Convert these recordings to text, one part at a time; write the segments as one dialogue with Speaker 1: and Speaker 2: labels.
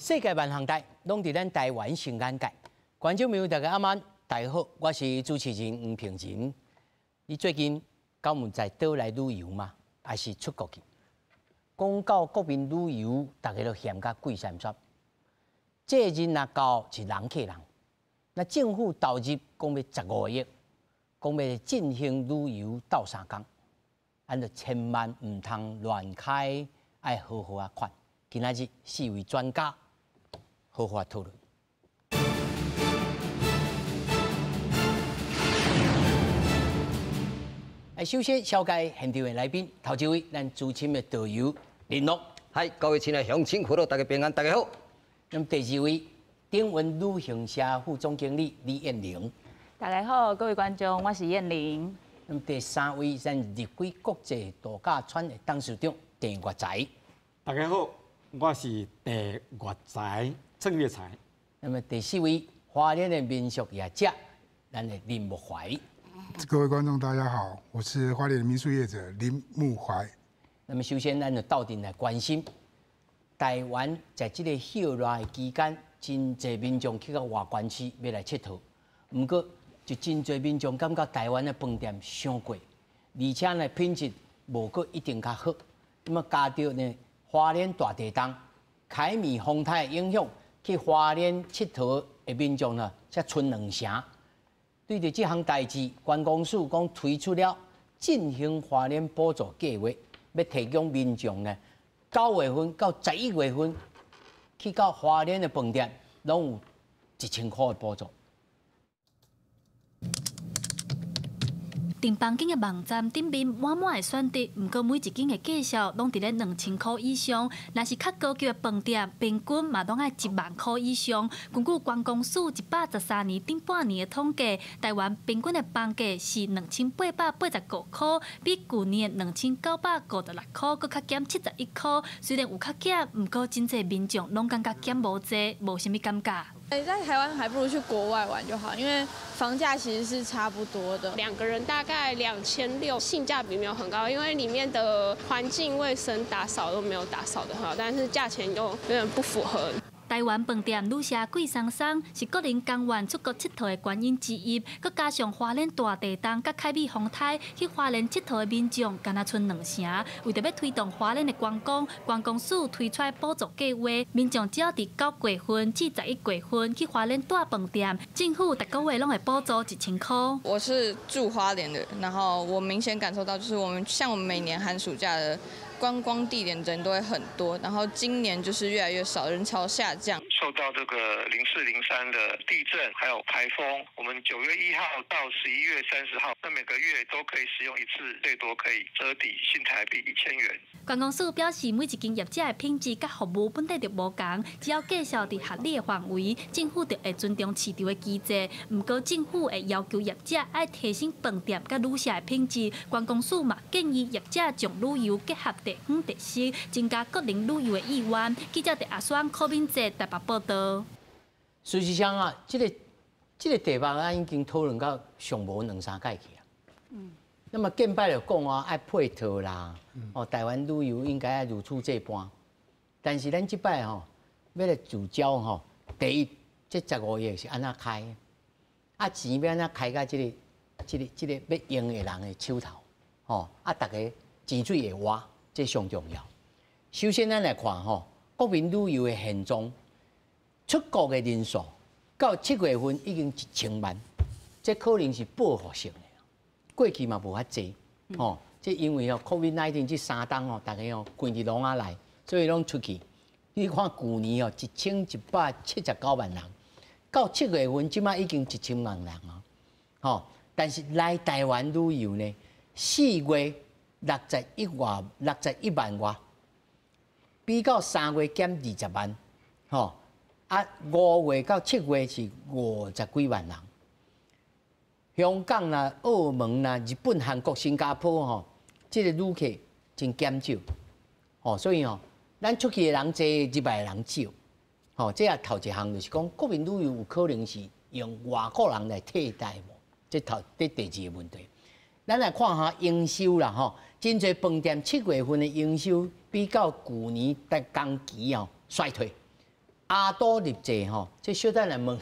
Speaker 1: 世界万行带，拢伫咱台湾新眼界。观众朋友，大家晚安，大家好，我是主持人黄平仁。你最近敢有在倒来旅游吗？还是出国去？讲到国民旅游，大家都嫌甲贵三撮。这人若到是人客人，那政府投入讲要15亿，讲要进行旅游斗3工，咱就千万唔通乱开，爱好好啊看。今仔日4位专家好好讨论。首先紹介現場的來賓，頭一位咱資深的導遊林樂。
Speaker 2: 嗨，各位親愛鄉親父老，大家平安，大家好。
Speaker 1: 那麼第二位，鼎文旅行社副總經理李燕玲。
Speaker 3: 大家好，各位觀眾，我是燕玲。
Speaker 1: 那麼第三位，咱日歸國際度假村的董事長鄭月才。
Speaker 4: 大家好，我是鄭月才，鄭月才。
Speaker 1: 那麼第四位，花蓮的民俗業者，咱的林木懷。
Speaker 5: 各位觀眾，大家好，我是花蓮的民宿業者林木懷。
Speaker 1: 那麼首先，咱就鬥陣來關心台灣在這個熱熱的期間，真濟民眾去到外關區要來佚佗，不過就真濟民眾感覺台灣的飯店傷貴，而且呢品質無個一定較好。那麼加上呢花蓮大地震、凱米風台的影響，去花蓮佚佗的民眾呢才剩2成。對着這項代誌，觀光署講推出了振興花蓮補助計劃，要提供民眾呢9月份到11月份去到花蓮的飯店，攏有1000塊的補助。
Speaker 6: 訂房間的網站頂面滿滿的選擇，不過每一間的介紹攏佇咧2000塊以上。若是較高級的飯店，平均嘛攏愛1萬塊以上。根據觀光署113年頂半年的統計，台灣平均的房價是2889塊，比去年2956塊，佫較減71塊。雖然有較減，不過真濟民眾攏感覺減無濟，無啥物感覺。
Speaker 7: 在台灣還不如去國外玩就好，因為房價其實是差不多的。
Speaker 8: 2個人大概2600，性價比沒有很高，因為裡面的環境衛生打掃都沒有打掃得很好，但是價錢又有點不符合。
Speaker 6: 台灣飯店愈寫貴鬆鬆，是國人甘願出國佚佗的原因之一。佮加上花蓮大地震、佮凱美風台，去花蓮佚佗的民眾敢若剩2成。為着要推動花蓮的觀光，觀光署推出補助計劃，民眾只要佇9月份至11月份去花蓮大飯店，政府每個月攏會補助1000塊。
Speaker 7: 我是住花蓮的，然後我明顯感受到，就是我們每年寒暑假的觀光地點人都會很多，然後今年就是越來越少，人潮下降。
Speaker 9: 受到這個04、03的地震，還有颱風，我們9月1號到11月30號，那每個月都可以使用一次，最多可以折抵新台幣1000元。
Speaker 6: 觀光署表示，每一間業者的品質甲服務本地就無同，只要介紹佇合理的範圍，政府就會尊重市場的機制。不過政府會要求業者愛提升飯店甲旅社的品質。觀光署嘛建議業者將旅遊結合地方特色，增加個人旅遊的意願。記者佇阿雙柯敏哲台北報道。
Speaker 1: 事實上啊，這個題目啊已經討論到上無2、3屆去啊。那麼近擺就講啊，愛配套啦，台灣旅遊應該愛如此這般。但是咱這擺吼，要來聚焦吼，第一，這15億是安怎開？啊，錢要安怎開到這個要用的人的手頭，吼，啊，大家錢水會活，這上重要。首先咱來看吼，國民旅遊的現狀，出國的人數到7月份已經1000萬，這可能是報復性的。過去嘛無遐濟，吼，即因為COVID-19 這3檔吼，大家規日攏啊來，所以攏出去。你看去年1179萬人，到7月份即馬已經1000萬人啊，吼。但是來台灣旅遊呢，4月61萬外，比到3月減20萬，吼。啊，5月到7月是50幾萬人。香港啦、澳門啦、日本、韓國、新加坡吼，這個旅客真減少，吼，所以吼，咱出去的人多，入來的人少，吼，這也頭一項就是講，國民旅遊有可能是用外國人來替代無，這第二個問題。咱來看下營收啦，吼，真濟飯店7月份的營收比較去年的同期衰退。阿多入济吼，这小等来问，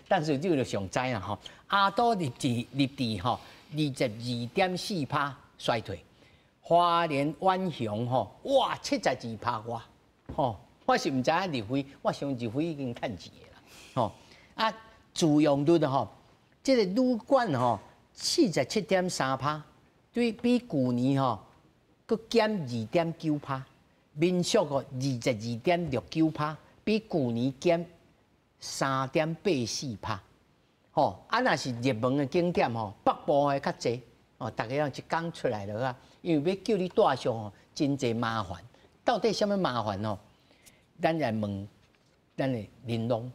Speaker 1: 但是这个就上知啦吼。阿多入地吼，22.4%衰退。花莲万雄吼，哇，72%哇，吼，我是唔知影入飞，我想入飞已经趁钱啦，吼。啊，自用率吼，这个旅馆吼，47.3%，对比去年吼，佮减2.9%，民宿吼22.69%，比去年减3.84%。吼，啊，若是热门的景点吼，北部的较济，哦，大家要一讲出来了啊，因为要叫你住宿吼，真济麻烦。到底什么麻烦哦？咱来问，咱的玲珑，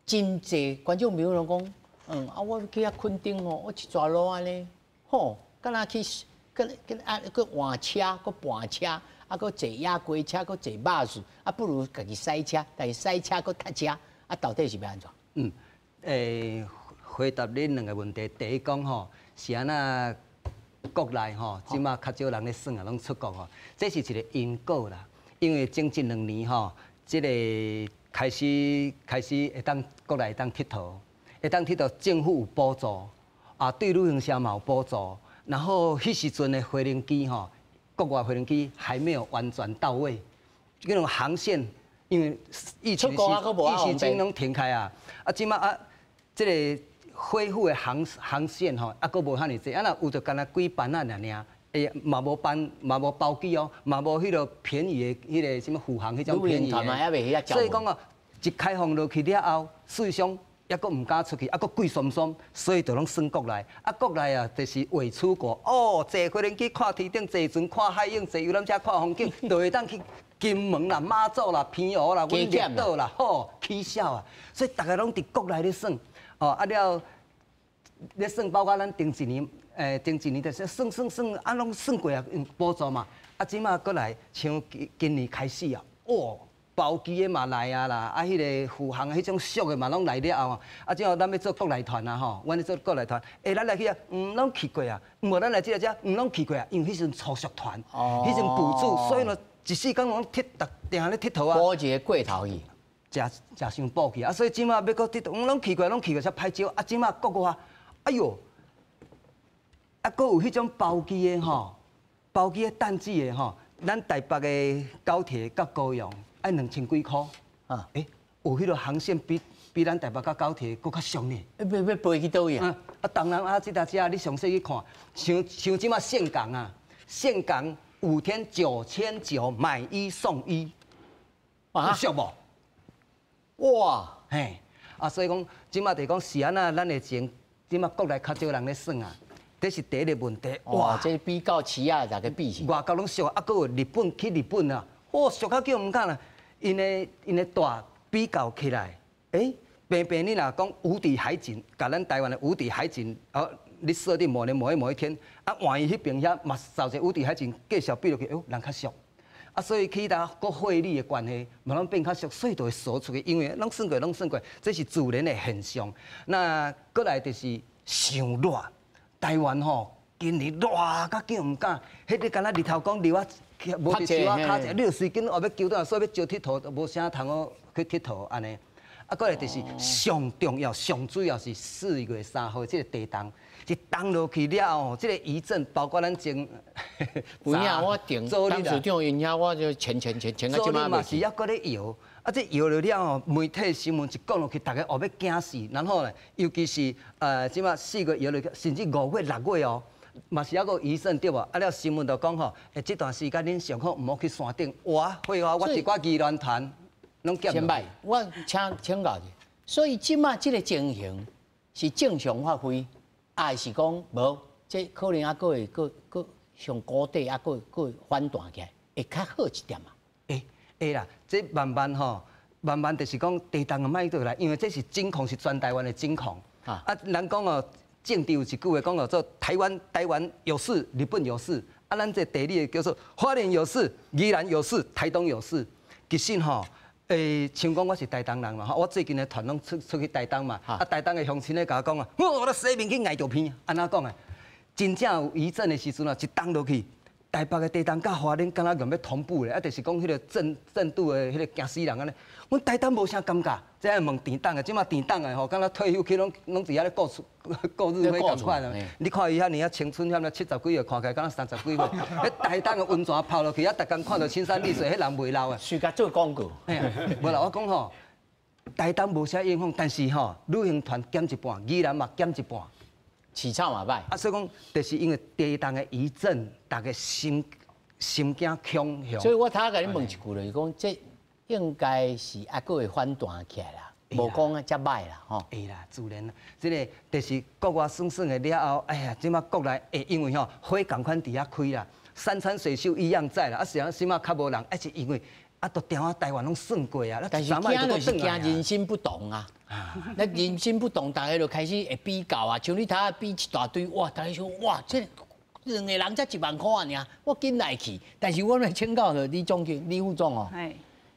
Speaker 1: 真济观众朋友讲，我去遐垦丁哦，我一抓路安尼，吼，敢若去，搁换车，搁搬车，啊，搁坐野鸡车，搁坐巴士，啊，不如家己塞车，但是塞车搁塞车，啊，到底是要安怎？
Speaker 2: 回答恁两个问题，第一讲吼是安那国内吼，即马较少人咧耍啊，拢出国吼，这是一个因果啦。因为前一2年吼，即个开始会当国内会当佚佗，会当佚佗，政府有补助，啊，对旅行社嘛有补助，然后迄时阵的飞行机吼，国外飞行机还没有完全到位，那种航线因为疫情前拢停开啊，啊，即马啊，即个。恢复的航线吼，啊，佫无遐尼济，啊，若有就干那几班啊尔，嘛无班，嘛无包机哦，嘛无迄个便宜的迄个什么虎航迄种便宜的。所以讲哦，一开放落去了后，事实上抑佫唔敢出去，啊，佫贵松松，所以就拢算国内。啊，国内啊，就是未出国哦，坐飞机看天顶，坐船看海影，坐游览车看风景，就会当去金门啦、马祖啦、偏湖啦、阮绿岛啦，吼，起笑啊！所以大家拢伫国内咧算。哦，啊了，咧算包括咱前一年就是算，啊拢算过啊，用补助嘛。啊，即马过来，像今年开始啊，哇，包机的嘛来啊啦，啊，迄个虎航迄种俗的嘛拢来了后啊，即后咱要做国内团啊吼，阮咧做国内团，咱来去啊，拢去过啊，无咱来即个遮，拢去过啊，因为迄阵粗俗团，迄阵补助，所以呢，一世间拢定定咧佚佗啊。
Speaker 1: 补一个过头去。
Speaker 2: 食伤补去啊，所以即马要搁佚佗，拢去过才歹招。啊，即马国外，哎哟，啊，搁有迄种包机的吼，包机的淡季的吼，咱台北的高铁到高雄爱2000几箍啊，有迄个航线比咱台北到高铁搁较俗呢。
Speaker 1: 要飞去倒位啊？
Speaker 2: 啊，当然啊，这搭车你详细去看，像即马岘港啊，岘港5天9900买1送1，有俗无？
Speaker 1: 哇，
Speaker 2: 嘿，啊，所以讲，即马就讲是安那，咱的钱，即马国内较少人咧算啊，这是第一个问题。
Speaker 1: 哇，这比较起啊，大家比是。
Speaker 2: 外国拢俗，啊，搁有日本去日本啊，哇，俗到叫唔敢啦。因的大比较起来，平你若讲无敌海景，甲咱台湾的无敌海景，你设定某一天，啊，万一迄边遐嘛造一个无敌海景，继续比落去，人较俗。啊，所以去到个汇率的关系，嘛拢变较俗，所以就会锁出去，因为拢算过，这是自然的现象。那过来就是上热，台湾吼今年热甲叫唔敢，迄个敢若日头讲流啊，无伫树啊骹者，你就随紧后要救倒，所以要招佚佗，都无啥通好去佚佗安尼。啊，过来就是上重要、上主要是4月3号这个地动。一动落去了哦，这个余震包括咱前，
Speaker 1: 有影我定当时长因遐我就前到即马
Speaker 2: 嘛是还搁咧摇，啊这摇了了哦，媒体新闻一讲落去，大家后要惊死，然后呢，尤其是即马4月摇落去，甚至5月6月哦，嘛是还搁余震对无？啊了新闻就讲吼，这段时间恁上好唔好去山顶，会话我一寡宜兰团拢减。
Speaker 1: 先摆，我请教你，所以即马这个情形是正常发挥。还是讲无，这可能还佫会上高底，还佫会反弹起来，会较好一点嘛？
Speaker 2: 会啦，这慢慢就是讲地动啊，卖倒来，因为这是金矿，是全台湾的金矿。啊，人讲哦，政治有一句话讲哦，做台湾有事，日本有事。啊，咱这地理叫做花莲有事，宜兰有事，台东有事。其实吼。像讲我是台东人嘛，我最近的团拢出去台东嘛，啊台东的乡亲咧甲我讲啊，我洗面去挨着片，安怎讲啊？真正有余震的时阵啊，一动落去，台北的地动甲花莲敢若用要同步咧，啊，就是讲迄个震度的迄个惊死人安尼。阮台东无啥感觉，这样问电动的，即马电动的吼，敢若退休去拢伫遐咧过日子共款啊。你看伊遐尔啊青春，遐了70几岁，看起来敢若30几岁。迄台东的温泉泡落去，啊，逐工看到青山绿水，迄人袂老啊。
Speaker 1: 随甲做广告。
Speaker 2: 哎呀，无啦，我讲吼，台东无啥影响，但是吼，旅行团减一半，宜兰嘛减一半。
Speaker 1: 起草嘛歹，
Speaker 2: 所以讲，就是因为地动的余震，大家心惊恐吓。
Speaker 1: 所以我头甲你问一句就是讲，这应该是还佫会反弹起来啦，无讲啊遮歹啦，吼。
Speaker 2: 会啦，自然啦。这个就是国外算算的了后，哎呀，即马国内会因为吼火共款伫遐开啦，山川水秀一样在啦，啊，是啊，即马较无人，是因为啊，都调啊台湾拢算过啊，
Speaker 1: 但是惊就是惊人心不同啊。那人心不同，大家就开始会比较啊。像你头下比一大堆，哇，大家说哇，这两个人才1万块啊，我紧来去。但是我来请教了李总监、李副总哦，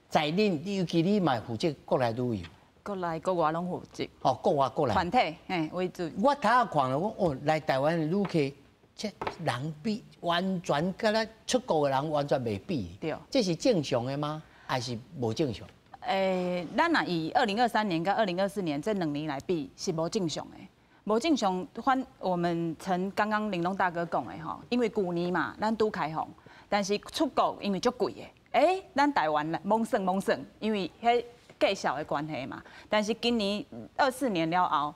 Speaker 1: 在恁，尤其你嘛负责国内旅游，
Speaker 3: 国内国外拢负责。
Speaker 1: 哦，国外过来。
Speaker 3: 团体为主。
Speaker 1: 我头下看了，我哦，来台湾的旅客，这人比完全跟咱出国的人完全袂比。
Speaker 3: 对。
Speaker 1: 这是正常的吗？还是无正常？
Speaker 3: 咱若以2023年跟2024年这2年来比，是无正常的。无正常，我们刚刚玲珑大哥讲的吼，因为去年嘛，咱拄开放，但是出国因为足贵的，咱台湾猛省，因为迄计小的关系嘛。但是今年24年了后，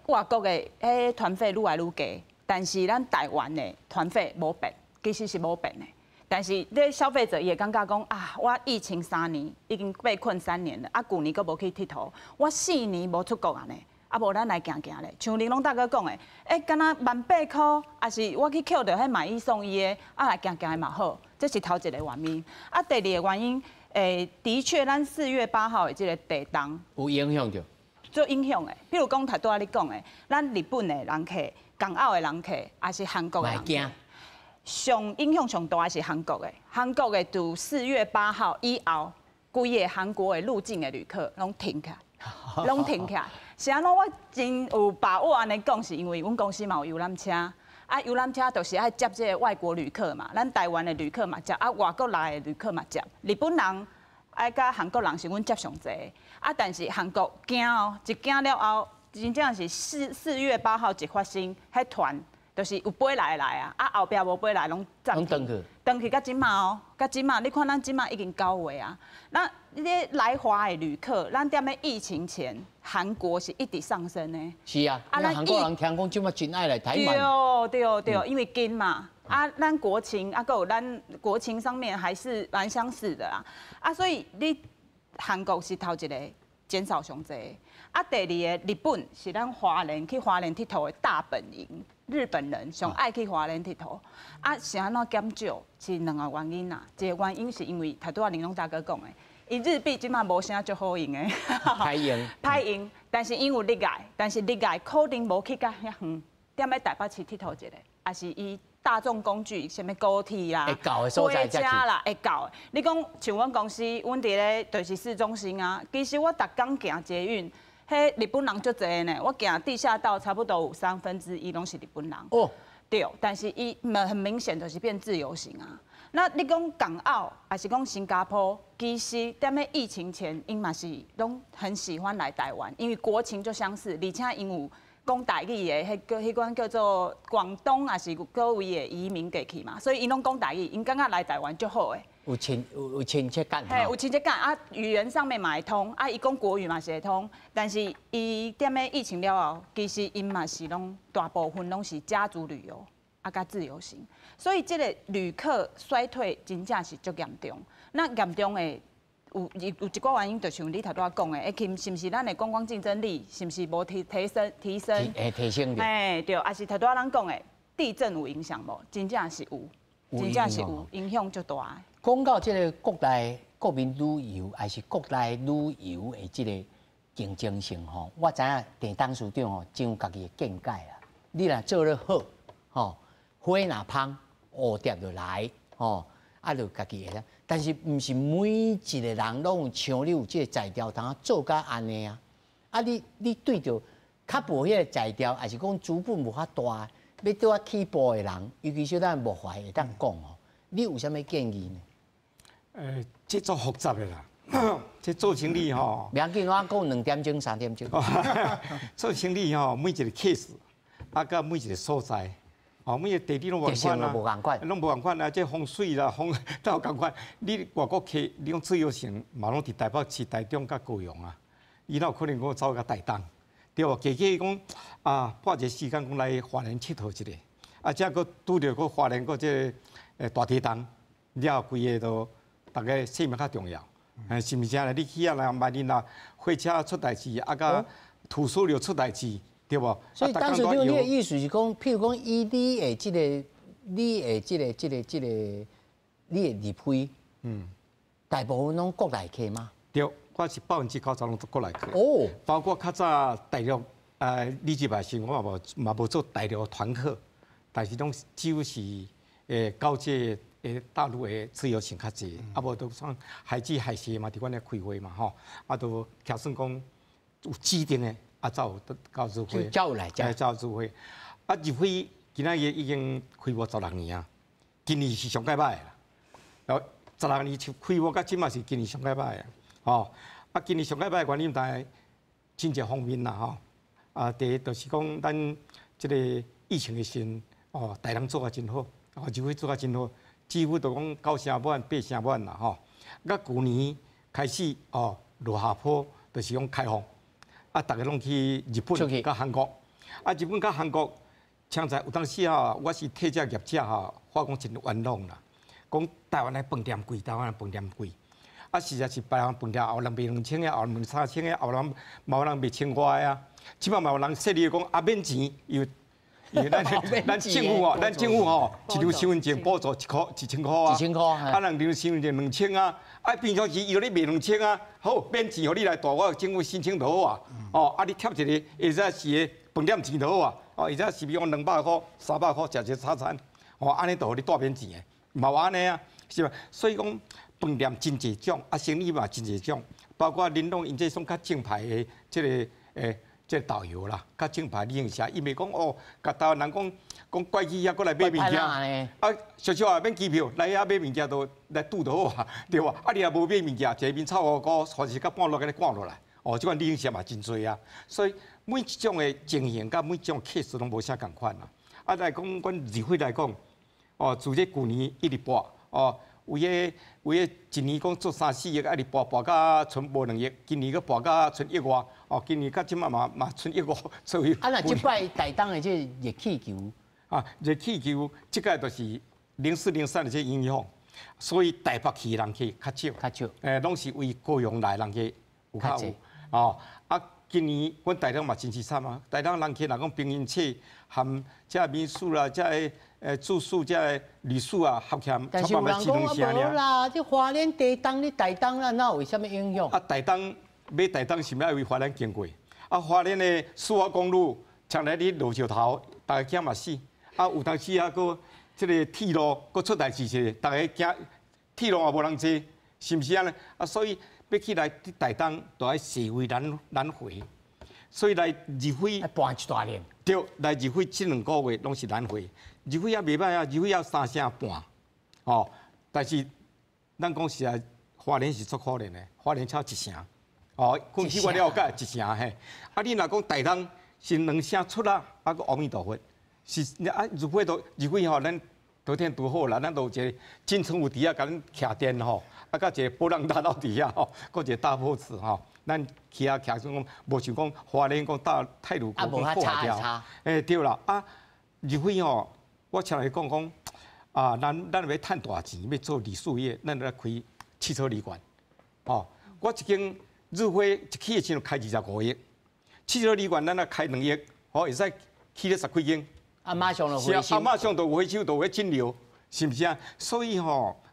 Speaker 3: 外国的迄团费愈来愈低，但是咱台湾的团费无变，其实是无变的。但是，这消费者也感觉讲啊，我疫情3年已经被困3年了，啊，去年阁无去佚佗，我4年无出国安尼，啊，无咱来行行咧。像玲珑大哥讲的，敢若1,800块，还是我去捡到迄买1送1的，啊，来行行的嘛好，这是头一个原因。啊，第二个原因，的确，咱4月8号的这个地动
Speaker 1: 有影响着，
Speaker 3: 做影响的。比如讲，头拄仔你讲的，咱日本的人客、港澳的人客，还是韩国的人客。上影响上大的是韩国的，韩国的自4月8号以后，规个韩国的入境的旅客拢停起来，拢停起来。是安怎？我真有把握安尼讲，是因为阮公司嘛有游览车，啊游览车就是爱接这个外国旅客嘛，咱台湾的旅客嘛接，啊外国来的旅客嘛接。日本人爱甲韩国人是阮接上济，啊但是韩国惊哦，一惊了后，真正是4月8号一发生，迄团。就是有飞来啊，后壁无飞来拢暂停，登去到即马哦，到即马，你看咱即马已经9月啊。那这来华的旅客，咱踮咧疫情前，韩国是一直上升的。
Speaker 1: 是啊，因为韩国人听讲即马真爱来台湾。
Speaker 3: 对，因为近嘛，啊，咱国情啊，还有咱国情上面还是蛮相似的啦。啊，所以你韩国是头一个减少上济，啊，第二个日本是咱华人去华人佚佗的大本营。日本人上爱去华人佚佗，啊是安怎减少？是2个原因啦。一个原因是因为头拄仔玲珑大哥讲的，伊日币即马无啥足好用的，歹用。但是因为溺爱可能无去甲遐远，踮咧台北市佚佗一个，还是伊大众工具，什么高铁啦、
Speaker 1: 火车
Speaker 3: 啦，会到的。你讲像阮公司，阮伫咧就是市中心啊，其实我逐工行捷运。迄日本人足侪呢，我行地下道差不多有1/3拢是日本人。哦，对，但是伊很明显就是变自由行啊。那你讲港澳还是讲新加坡，其实踮咧疫情前，因嘛是拢很喜欢来台湾，因为国情就相似，而且因有讲台语的迄款叫做广东还是各位的移民过去嘛，所以因拢讲台语，因感觉来台湾足好诶。有亲切感，有亲切感啊！语言上面嘛会通，啊，伊讲国语嘛是会通，但是伊踮咧疫情了后，其实因嘛是拢大部分拢是家族旅游，啊，甲自由行，所以这个旅客衰退真正是足严重。那严重的有一寡原因，就像你头拄仔讲的，是毋是咱的观光竞争力是毋是无提升？提升对，还是头拄仔咱讲的地震有影响无？真正是有，真正是有影响足大。
Speaker 1: 讲到这个国内国民旅游，还是国内旅游的这个竞争性吼，我知影郑董事长吼真有家己的见解啦。你若做得好，吼花若芳，蝴蝶就来，吼啊就家己会。但是毋是每一个人拢有像你有这个才调，通做甲安尼啊。啊你对着较无迄个才调，还是讲资本无法大，要对我起步的人，尤其是咱幕后会当讲吼。你有啥物建议呢？
Speaker 4: 这做复杂的啦，这做生意吼，
Speaker 1: 不要紧，我讲2点钟、3点钟。
Speaker 4: 做生意吼，每一个 case， 甲每一个所在，每个地理拢无共款拢无共款啊！这风水啦，都有共款。你外国客，你讲自由行，嘛拢伫台北市、台中甲高雄啊，伊哪有可能讲走甲台东，对无？加计讲拨一个时间讲来花莲佚佗一下，才佫拄着佫花莲佫这大地震，了规个都大家性命较重要。是毋是啊？你去啊，万一呐火车出代志，甲土石流出代志，对无？
Speaker 1: 所以当时你的意思是讲，譬如讲，以你的这个，你的入批，大部分拢国内客吗？
Speaker 4: 对，我是90%拢国内客。
Speaker 1: 哦，
Speaker 4: 包括较早大陆你入来时，我嘛无做大陆团客，但是拢只有是高阶。大陆的自由行较济，无都算海基海协嘛，伫阮咧开会嘛吼，都假算讲有指定的，才有到入会，
Speaker 1: 才有来，
Speaker 4: 才有入会。入会今仔日已经开幕16年啊，今年是上届歹啦。然后16年开幕到即嘛是今年上届歹啊，吼。今年上届歹的原因，但真侪方面啦吼。第一就是讲咱即个疫情的时阵，大人做啊真好，入会做啊真好。几乎都讲9成满、8成满啦吼。去年开始落下坡，就是讲开放，大家拢去日本、甲韩国。日本甲韩国，像在有当时我是替这业者我讲真冤枉啦。讲台湾的饭店贵，台湾的饭店贵。实在是别人饭店后人卖2000个，后人卖3000个，后人嘛有人卖1000块啊。即摆嘛有人说你讲免钱又。因为咱政府咱政府一张身份证补助1000块啊
Speaker 1: ，1000块，
Speaker 4: 人张身份证2000啊，平常时伊咧卖2000啊，好免钱，互你来大我政府申请就好啊，你贴一个，或者是个饭店钱就好啊，或者是比如讲200块、300块食一个早餐，安尼就互你带免钱的，嘛有安尼啊，是吧？所以讲饭店真侪种，生意嘛真侪种，包括恁拢因这种较正牌的这个这导游啦，较正牌旅行社，伊袂讲甲台湾人讲怪机遐过来买物件，小小免机票来遐买物件都来赌就好啊，对吧？你也无买物件，一面炒5块，或是甲半路给你赶落来，即款旅行社嘛真多啊。所以每一种的情形，甲每一种 case 拢无啥共款啦。来讲，阮入会来讲，自这旧年1日拨，为个一年讲做3、4亿，一日拨到剩无2亿，今年佫拨到剩1亿外，今年到即马嘛剩1亿左右。
Speaker 1: 那即摆台东的这热气球，
Speaker 4: 热气球即个就是04、03的这影响，所以台北去人去较少，拢是为高雄来人去有较有。今年阮台东嘛真是惨啊！台东人去若讲平均册含这民宿啦，这住宿这旅宿啊，合起来
Speaker 1: 但是有人讲无啦，这花莲地东你台东啦，那有啥物影响？
Speaker 4: 台东买台东是毋爱为花莲经过？花莲的苏花公路，常来你路桥头，大家惊嘛死。有当时佫这个铁路佫出代志是，大家惊铁路也无人坐，是毋是安尼？所以要起来台东，都爱社会难回，所以来入会
Speaker 1: 搬一大年。
Speaker 4: 对，来入会这2个月拢是难回，入会也袂歹啊，入会也3成半，但是咱讲实在，花莲是足可怜的，花莲超1成，根据我了解1成嘿。你若讲台东是2成出啦，个阿弥陀佛，是入会咱昨天拄好啦，咱都有一个金城武底下甲咱徛电甲一个波浪大道底下搁一个大坡池咱去徛讲无想讲花莲讲到太鲁阁讲破掉，对啦入会我常来讲咱要趁大钱，要做旅宿业，咱来开汽车旅馆，我一间入会一起的时候开25亿，汽车旅馆咱来开2亿，会使起了10几间。
Speaker 1: 马上就回收，
Speaker 4: 马上就回收，就会进流，是毋是啊？所以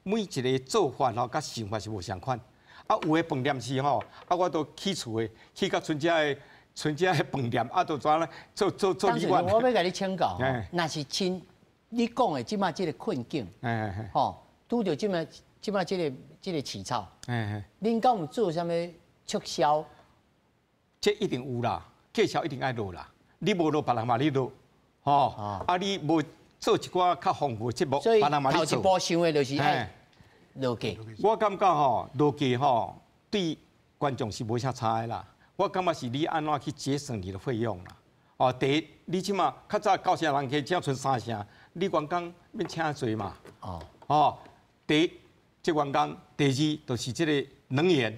Speaker 4: 每一个做法甲想法是无相款。有的饭店是我都起厝的，起到剩遮的饭店，都怎咧做旅馆。
Speaker 1: 我要甲你请教，那是你讲的即马即个困境，拄着即马即个起草，恁敢有做啥物促销？
Speaker 4: 这一定有啦，介绍一定爱落啦，你无落，别人嘛你落。你无做一寡较丰富的节目，
Speaker 1: 所以
Speaker 4: 别人嘛
Speaker 1: 头一
Speaker 4: 咧做。
Speaker 1: 步想的就是爱落价。
Speaker 4: 我感觉吼，落价吼对观众是无啥差的啦。我感觉是你安怎去节省你的费用啦。哦，第一，你即马较早9成人客，只剩3成，你员工免请侪嘛。哦，第一，这员工；第二，就是这个能源，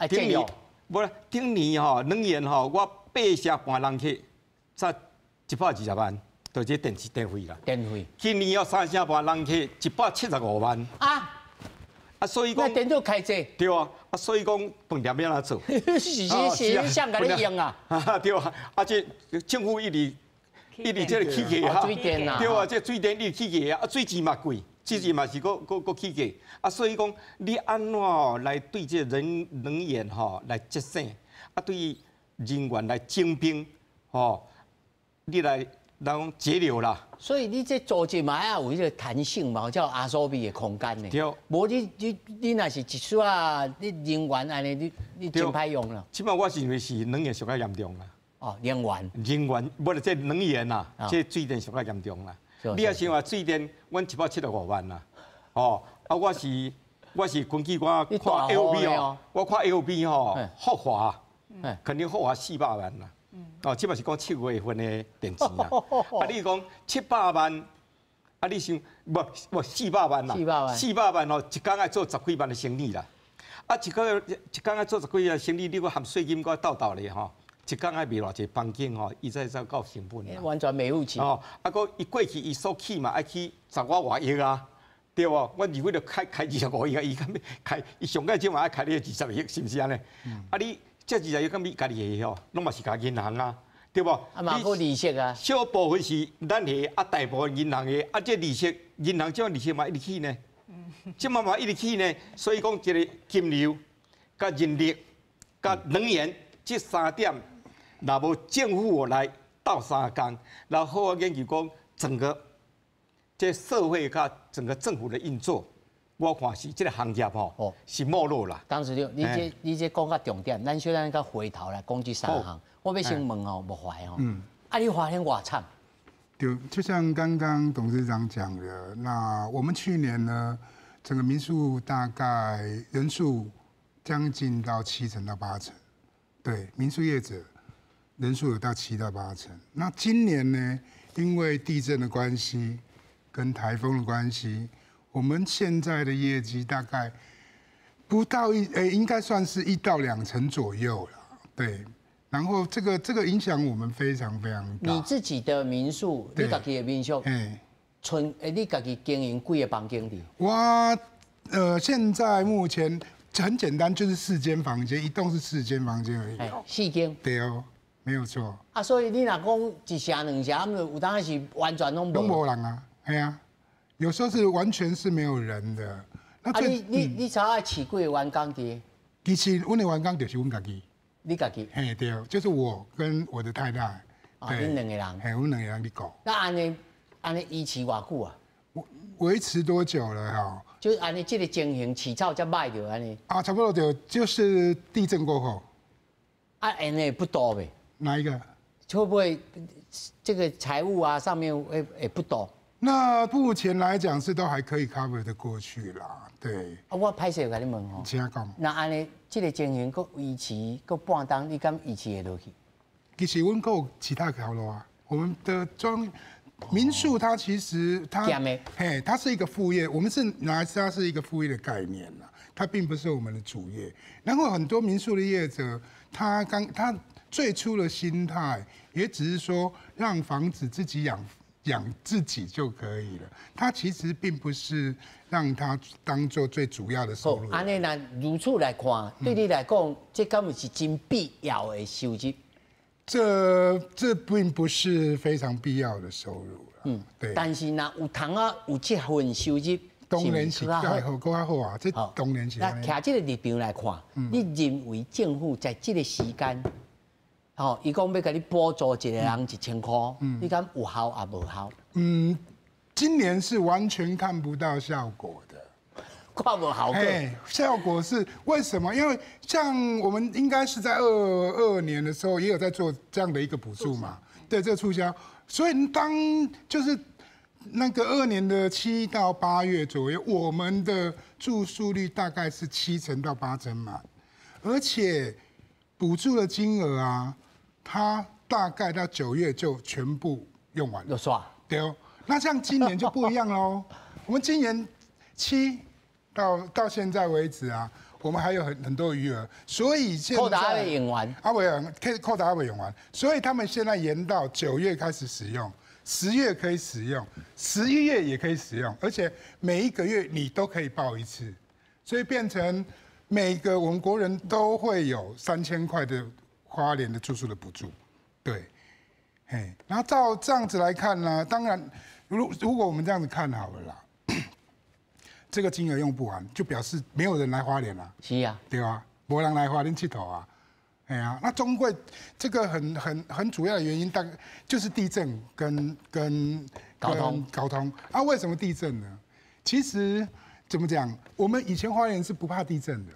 Speaker 1: 节约。
Speaker 4: 无啦，顶年吼能源吼，我8成半人客才120万，就这电费啦。
Speaker 1: 电费。
Speaker 4: 今年要3成半人客175万。所以讲。
Speaker 1: 那电都开济。
Speaker 4: 对啊，所以讲饭店要安怎做？
Speaker 1: 是想甲你用啊。
Speaker 4: 对啊，这政府一直这个起价
Speaker 1: 水电啊。
Speaker 4: 对啊，这水电一直起价啊，水钱嘛贵。自己嘛是个起价，所以讲你安怎来对这能源来节省，对人员来精兵，你来讲节流啦。
Speaker 1: 所以你这组织嘛要有迄个弹性嘛，叫阿索比的空间呢。
Speaker 4: 对。
Speaker 1: 无你若是一撮你人员安尼你真歹用啦。
Speaker 4: 起码我认为是能源上较严重啦。
Speaker 1: 能源。
Speaker 4: 不是这能源啦，这水电上较严重啦。你也想话水电，阮175万啦，我是根据我看 LV 哦，我看 LV 豪华，肯定豪华400万啦，即嘛是讲7月份的电池啦，你讲700万，你想不400万啦，400万一工爱做10几万的生意啦，一工爱做10几万的生意，你搁含税金搁斗咧一工爱卖偌济房间伊才到成本。
Speaker 1: 完全没付钱。
Speaker 4: 搁伊过去伊所起嘛，爱去10外亿啊，对无？我如果着开25亿啊，伊敢要开，伊上届即嘛爱开你20亿，是毋是安尼？你这20亿敢你家己下拢嘛是家银行啊，对无？
Speaker 1: 嘛有利息啊。
Speaker 4: 小部分是咱下，大部分银行下，这利息，银行这利息嘛一直起呢，即嘛一直起呢，所以讲一个金流、甲人力、甲能源这3点。若无政府来斗相共，然后好研究讲整个这社会甲整个政府的运作，我看是这个行业是没落啦。
Speaker 1: 当时你这讲到重点，咱小咱甲回头来讲这3项。我要先问无坏你花天偌惨？
Speaker 5: 对，就像刚刚董事长讲的，那我们去年呢，整个民宿大概人数将近到7成到8成，对，民宿业者。人数有到7到8成。那今年呢，因为地震的关系，跟台风的关系，我们现在的业绩大概不到应该算是1到2成左右了。对，然后这个影响我们非常非常大。
Speaker 1: 你自己的民宿，你自己的民宿，你自己经营几个房间的？
Speaker 5: 我现在目前很简单，就是4间房间，一栋是4间房间而已。
Speaker 1: 4间。
Speaker 5: 对哦。没有错
Speaker 1: 所以你若讲1城2城，有当然是完全拢
Speaker 5: 无人啊，有时候是完全是没有人的。
Speaker 1: 你才爱饲几个员工的？
Speaker 5: 其实阮的员工就是阮家己。
Speaker 1: 你家己？
Speaker 5: 对，就是我跟我的太太。
Speaker 1: 恁2个人。
Speaker 5: 阮2个人伫顾。
Speaker 1: 那安尼维持偌久啊？
Speaker 5: 维持多久了
Speaker 1: 就是安尼，这个情形起草才歹着安尼。
Speaker 5: 差不多就是地震过后。
Speaker 1: 安尼不多呗？
Speaker 5: 哪一个？
Speaker 1: 会不会这个财务上面也不多？
Speaker 5: 那目前来讲是都还可以 cover 得过去啦。对。
Speaker 1: 我歹势甲你问
Speaker 5: 请讲。
Speaker 1: 那安尼，这个情形搁维持搁半冬，你敢维持会落去？
Speaker 5: 其实阮还有其他条路啊。我们的民宿它其实它是一个副业，我们是拿它是一个副业的概念啦，它并不是我们的主业。然后很多民宿的业者，他最初的心态也只是说让房子自己养自己就可以了，他其实并不是让他当做最主要的收入。
Speaker 1: 安尼那如此来看，对你来讲，这根本是真必要的收入。
Speaker 5: 这并不是非常必要的收入对。
Speaker 1: 但是呢，有通有这份收入，
Speaker 5: 当然是更好啊，这当然是。
Speaker 1: 那徛这个立场来看，你认为政府在这个时间？伊讲要给你补助一个人1000块，你敢有效也无效？
Speaker 5: 今年是完全看不到效果的，
Speaker 1: 看无效果。
Speaker 5: 效果是为什么？因为像我们应该是在22年的时候也有在做这样的一个补助嘛，对这个促销。所以当就是那个2年的7到8月左右，我们的住宿率大概是70%到80%满，而且补助的金额啊，它大概到9月就全部用完了。
Speaker 1: 有刷。
Speaker 5: 对哦，那像今年就不一样喽。我们今年7到现在为止啊，我们还有很多余额，所以现在
Speaker 1: 扣打未用完，
Speaker 5: 扣打未用完，所以他们现在延到9月开始使用，10月可以使用，11月也可以使用，而且每一个月你都可以报一次，所以变成每个我们国人都会有3000块的花莲的住宿的补助，对。然后照这样子来看呢，当然，如果我们这样子看好了啦，这个金额用不完，就表示没有人来花莲啦。
Speaker 1: 是啊，
Speaker 5: 对吧？没人来花莲佚佗啊，哎呀，那中贵这个很主要的原因，大概就是地震跟交通啊。为什么地震呢？其实怎么讲，我们以前花莲是不怕地震的。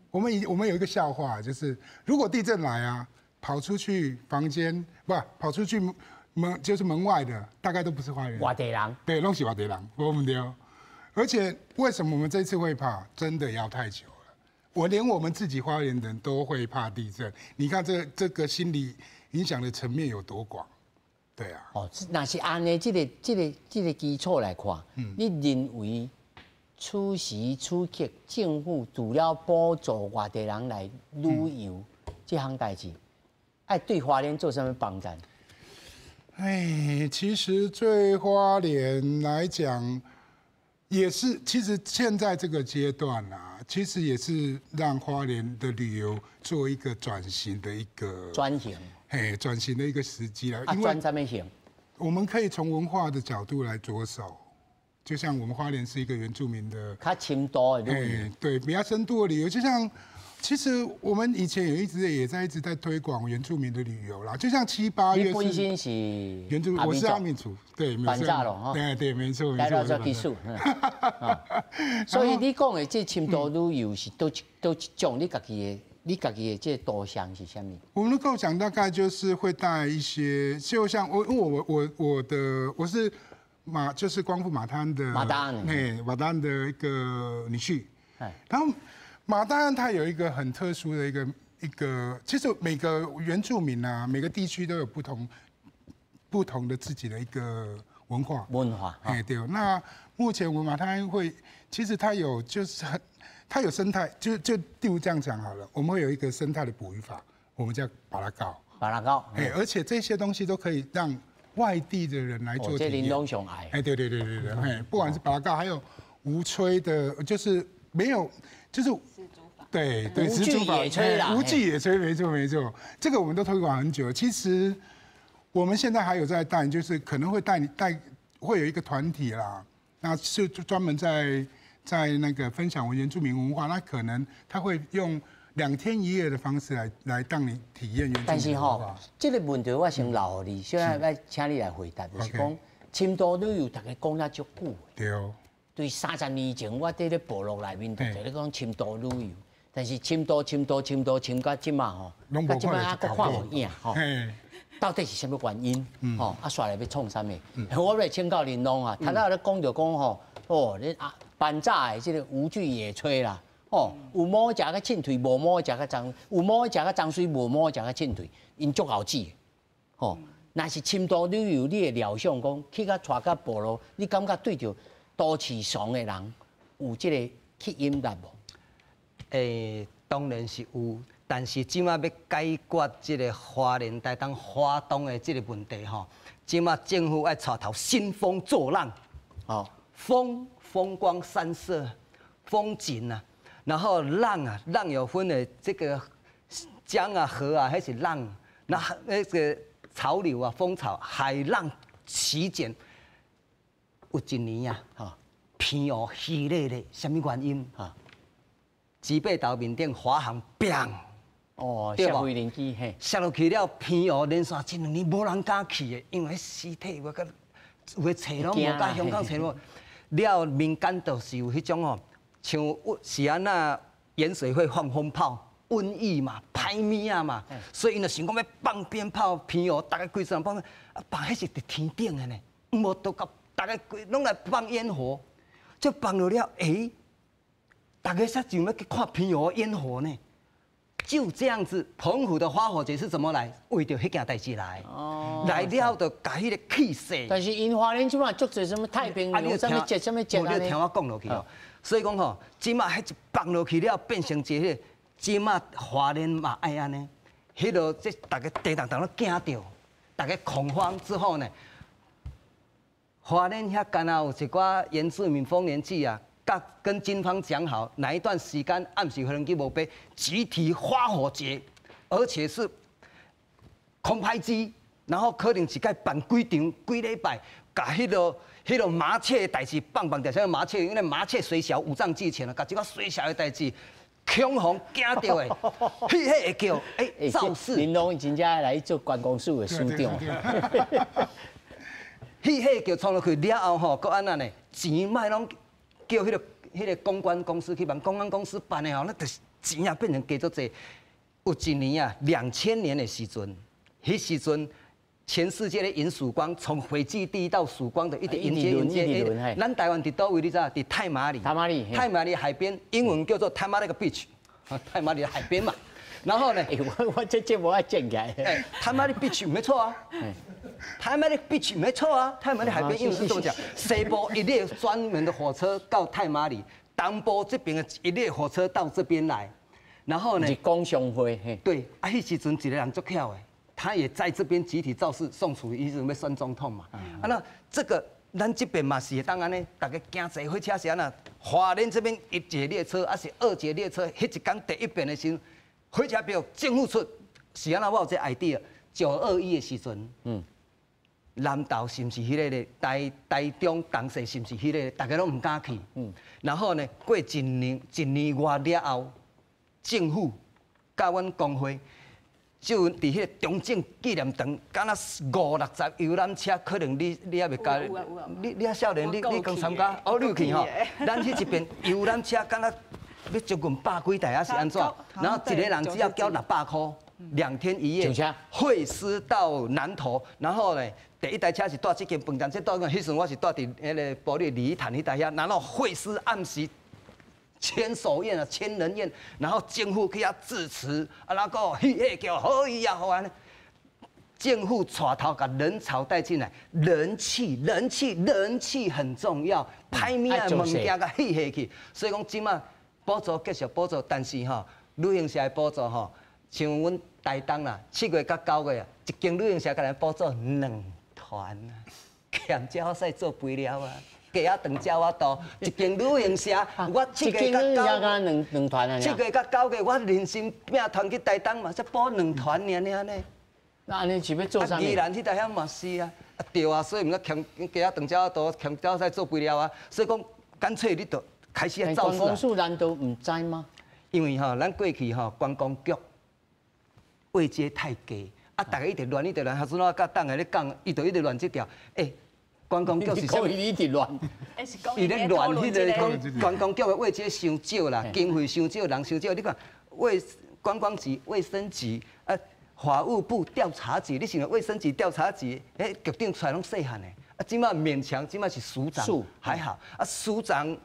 Speaker 5: 我们有一个笑话，就是如果地震来啊。跑出去房间，跑出去就是门外的，大概都不是花莲人。
Speaker 1: 外地人。对，
Speaker 5: 拢是外地人，我们对。而且为什么我们这次会怕？真的要太久了。连我们自己花莲人都会怕地震，你看这个心理影响的层面有多广？对啊。
Speaker 1: 哦，那是按呢这个基础来看，你认为此时此刻政府除了补助外地人来旅游这项代志？哎，对花莲做什么帮助？
Speaker 5: 其实对花莲来讲，也是，其实现在这个阶段啊，其实也是让花莲的旅游做一个转型的一个
Speaker 1: 转型，
Speaker 5: 转型的一个时机了。
Speaker 1: 转怎么型？
Speaker 5: 我们可以从文化的角度来着手，就像我们花莲是一个原住民的，
Speaker 1: 较深度的旅游，
Speaker 5: 对，比较深度的旅游，就像。其实我们以前一直在推广原住民的旅游啦，就像7、8月。你
Speaker 1: 本身是
Speaker 5: 原住民，我是阿美族，对，
Speaker 1: 板炸龙哈，
Speaker 5: 对，没错。
Speaker 1: 来到做技术，所以你讲的这深度旅游是都一种，你家己的这导向是什么？
Speaker 5: 我们的构想大概就是会带一些，就像我是就是光复马滩的马丹的一个女婿，然后。马大安它有一个很特殊的一个，其实每个原住民啊，每个地区都有不同的自己的一个文化。对。那目前我们马大安会，其实它有它有生态，就例如这样讲好了，我们会有一个生态的捕鱼法，我们叫巴拉高。而且这些东西都可以让外地的人来做体验。
Speaker 1: 这林东雄爱。
Speaker 5: 对，不管是巴拉高，还有无吹的，就是没有。就是对，
Speaker 1: 无惧野炊啦，
Speaker 5: 无惧野炊，没错，这个我们都推广很久。其实我们现在还有在带，就是可能会会有一个团体啦，那是专门在那个分享原住民文化，那可能他会用2天1夜的方式来让你体验原住民文化。
Speaker 1: 但是这个问题我先留你，现在要请你来回答，就是讲深度旅游大家讲了足久。
Speaker 5: 对。
Speaker 1: 对，30年前我伫咧部落内面，就咧讲深度旅游，但是深到即马到即马还阁看无影吼。到底是什么原因？煞来要创啥物？我来请教林龙啊，头仔咧讲着讲你板炸的即个无惧野炊啦，有毛食个凊腿，无毛食个脏，有毛食个脏水，无毛食个凊腿，因足好记。若是深度旅游，你的料想讲去甲带到部落，你感觉对着？都市上的人有这个吸引力无？
Speaker 2: 当然是有，但是即马要解决这个花莲台东花东的这个问题吼，即马政府要带头兴风作浪，风光山色，风景啊，然后浪有分的这个江啊河啊，还是浪，那个潮流啊风潮，海浪齐卷。有一年啊，偏哦稀咧咧，什么原因？基北岛面顶华航砰，
Speaker 1: 下飞轮机嘿，
Speaker 2: 下落去了偏哦连续1、2年无人敢去的，因为尸体我甲有个找拢无，甲香港找拢。了民间就是有迄种像是安那盐水会放风炮，瘟疫嘛、歹物啊嘛，所以因就想讲要放鞭炮、偏哦，大家规村人放，放迄是伫天顶的呢，无都到大家规拢来放烟火，就放了了，大家才想要去看偏哦烟火呢。就这样子，澎湖的花火节是怎么来？为着迄件代志来，来了就把迄个气势。
Speaker 1: 但是因花莲即马足侪什么太平洋、什么节、什么节
Speaker 2: 啊？你听我讲落去哦。所以讲吼，即马迄一放落去了，变成一个，即马花莲嘛爱安尼，迄落即大家地当当都惊到，大家恐慌之后呢，花莲遐干啊有一寡原住民丰年祭啊。跟军方讲好，哪一段时间暗时无人机无飞，集体花火节，而且是空拍机，然后可能一届办几场几礼拜，把迄个麻雀的代志棒棒掉，像麻雀，因为麻雀虽小五脏俱全啊，把这个虽小的代志恐慌惊到的，迄会叫造势。
Speaker 1: 林龙真正来做观光署的署长。
Speaker 2: 迄叫创落去了后吼，搁安那呢？钱卖拢。叫迄个公关公司去办，公关公司办的吼，那就是钱啊变成加足济。有一年啊，2000年的时阵，迄时阵全世界的迎曙光，从斐济地到曙光的一直迎接。咱台湾伫倒位？你知道？伫太麻里。太麻里海边，英文叫做 Tamarack Beach， 太麻里的海边嘛。然后呢，
Speaker 1: 我这无爱见起。
Speaker 2: Tamarack Beach 没错啊。Tamarack Beach 没错啊，太麻里海边英文是怎么讲？西部一列专门的火车到太麻里，东部这边的一列火车到这边来，然后呢？
Speaker 1: 是工商会。
Speaker 2: 对，啊，迄时阵一个人足巧的，他也在这边集体造势，宋楚瑜准备选总统嘛。啊，那这个咱这边嘛是当然呢，大家行坐火车是安那？花莲这边一节列车，还是二节列车？迄一天第一遍的时候，火车票政府出，是安那？我有这 idea。921的时阵，南投是不是迄个咧？台中东势是不是迄个？大家拢唔敢去。然后呢，过一年外了后，政府甲阮工会就伫迄个中正纪念堂，敢若50-60游览车，可能你也未加，你啊少年，你刚参加，哦，你有去吼？咱去一边游览车，敢若要将近100几台啊，是安怎？然后一个人只要交600块。2天1夜，会师到南投，然后呢，第一台车是带这间饭店，这带迄时我是带伫迄个保利礼仪坛迄台遐，然后会师暗时千手宴啊，千人宴，然后政府去遐致辞，啊，然后迄叫好伊啊，好安尼，政府带头把人潮带进来，人气很重要，歹物啊物件甲起下去，所以讲即马补助继续补助，但是吼，旅行社的补助吼，像阮。台东啦，7月到9月啊，一间旅行社甲咱补助2团啊，咸椒菜做肥料啊，鸡仔肠椒我多，一间旅行社，我7月到9月
Speaker 1: 2团啊
Speaker 2: ，7月到9月我人心拼团去台东嘛，才补2团尔呢。
Speaker 1: 那安尼是要做啥物？
Speaker 2: 宜兰迄台遐嘛是啊，对啊，所以毋讲咸鸡仔肠椒我多，咸椒菜做肥料啊，所以讲干脆你就开始要造势啊。观
Speaker 1: 光署难道唔知吗？
Speaker 2: 因为吼，咱过去吼观光局。位阶太低，啊！大家一直乱，下次我甲党个咧讲，伊就一直乱这条。观光局是啥？
Speaker 1: 伊一直乱，
Speaker 2: 伊咧乱迄个观光局的位阶伤少啦，经费伤少，人伤少。你看，观光局、卫生局、法务部调查局，你想卫生局调查局，局长出来拢细汉的，即马勉强，即马是署长，还好。署长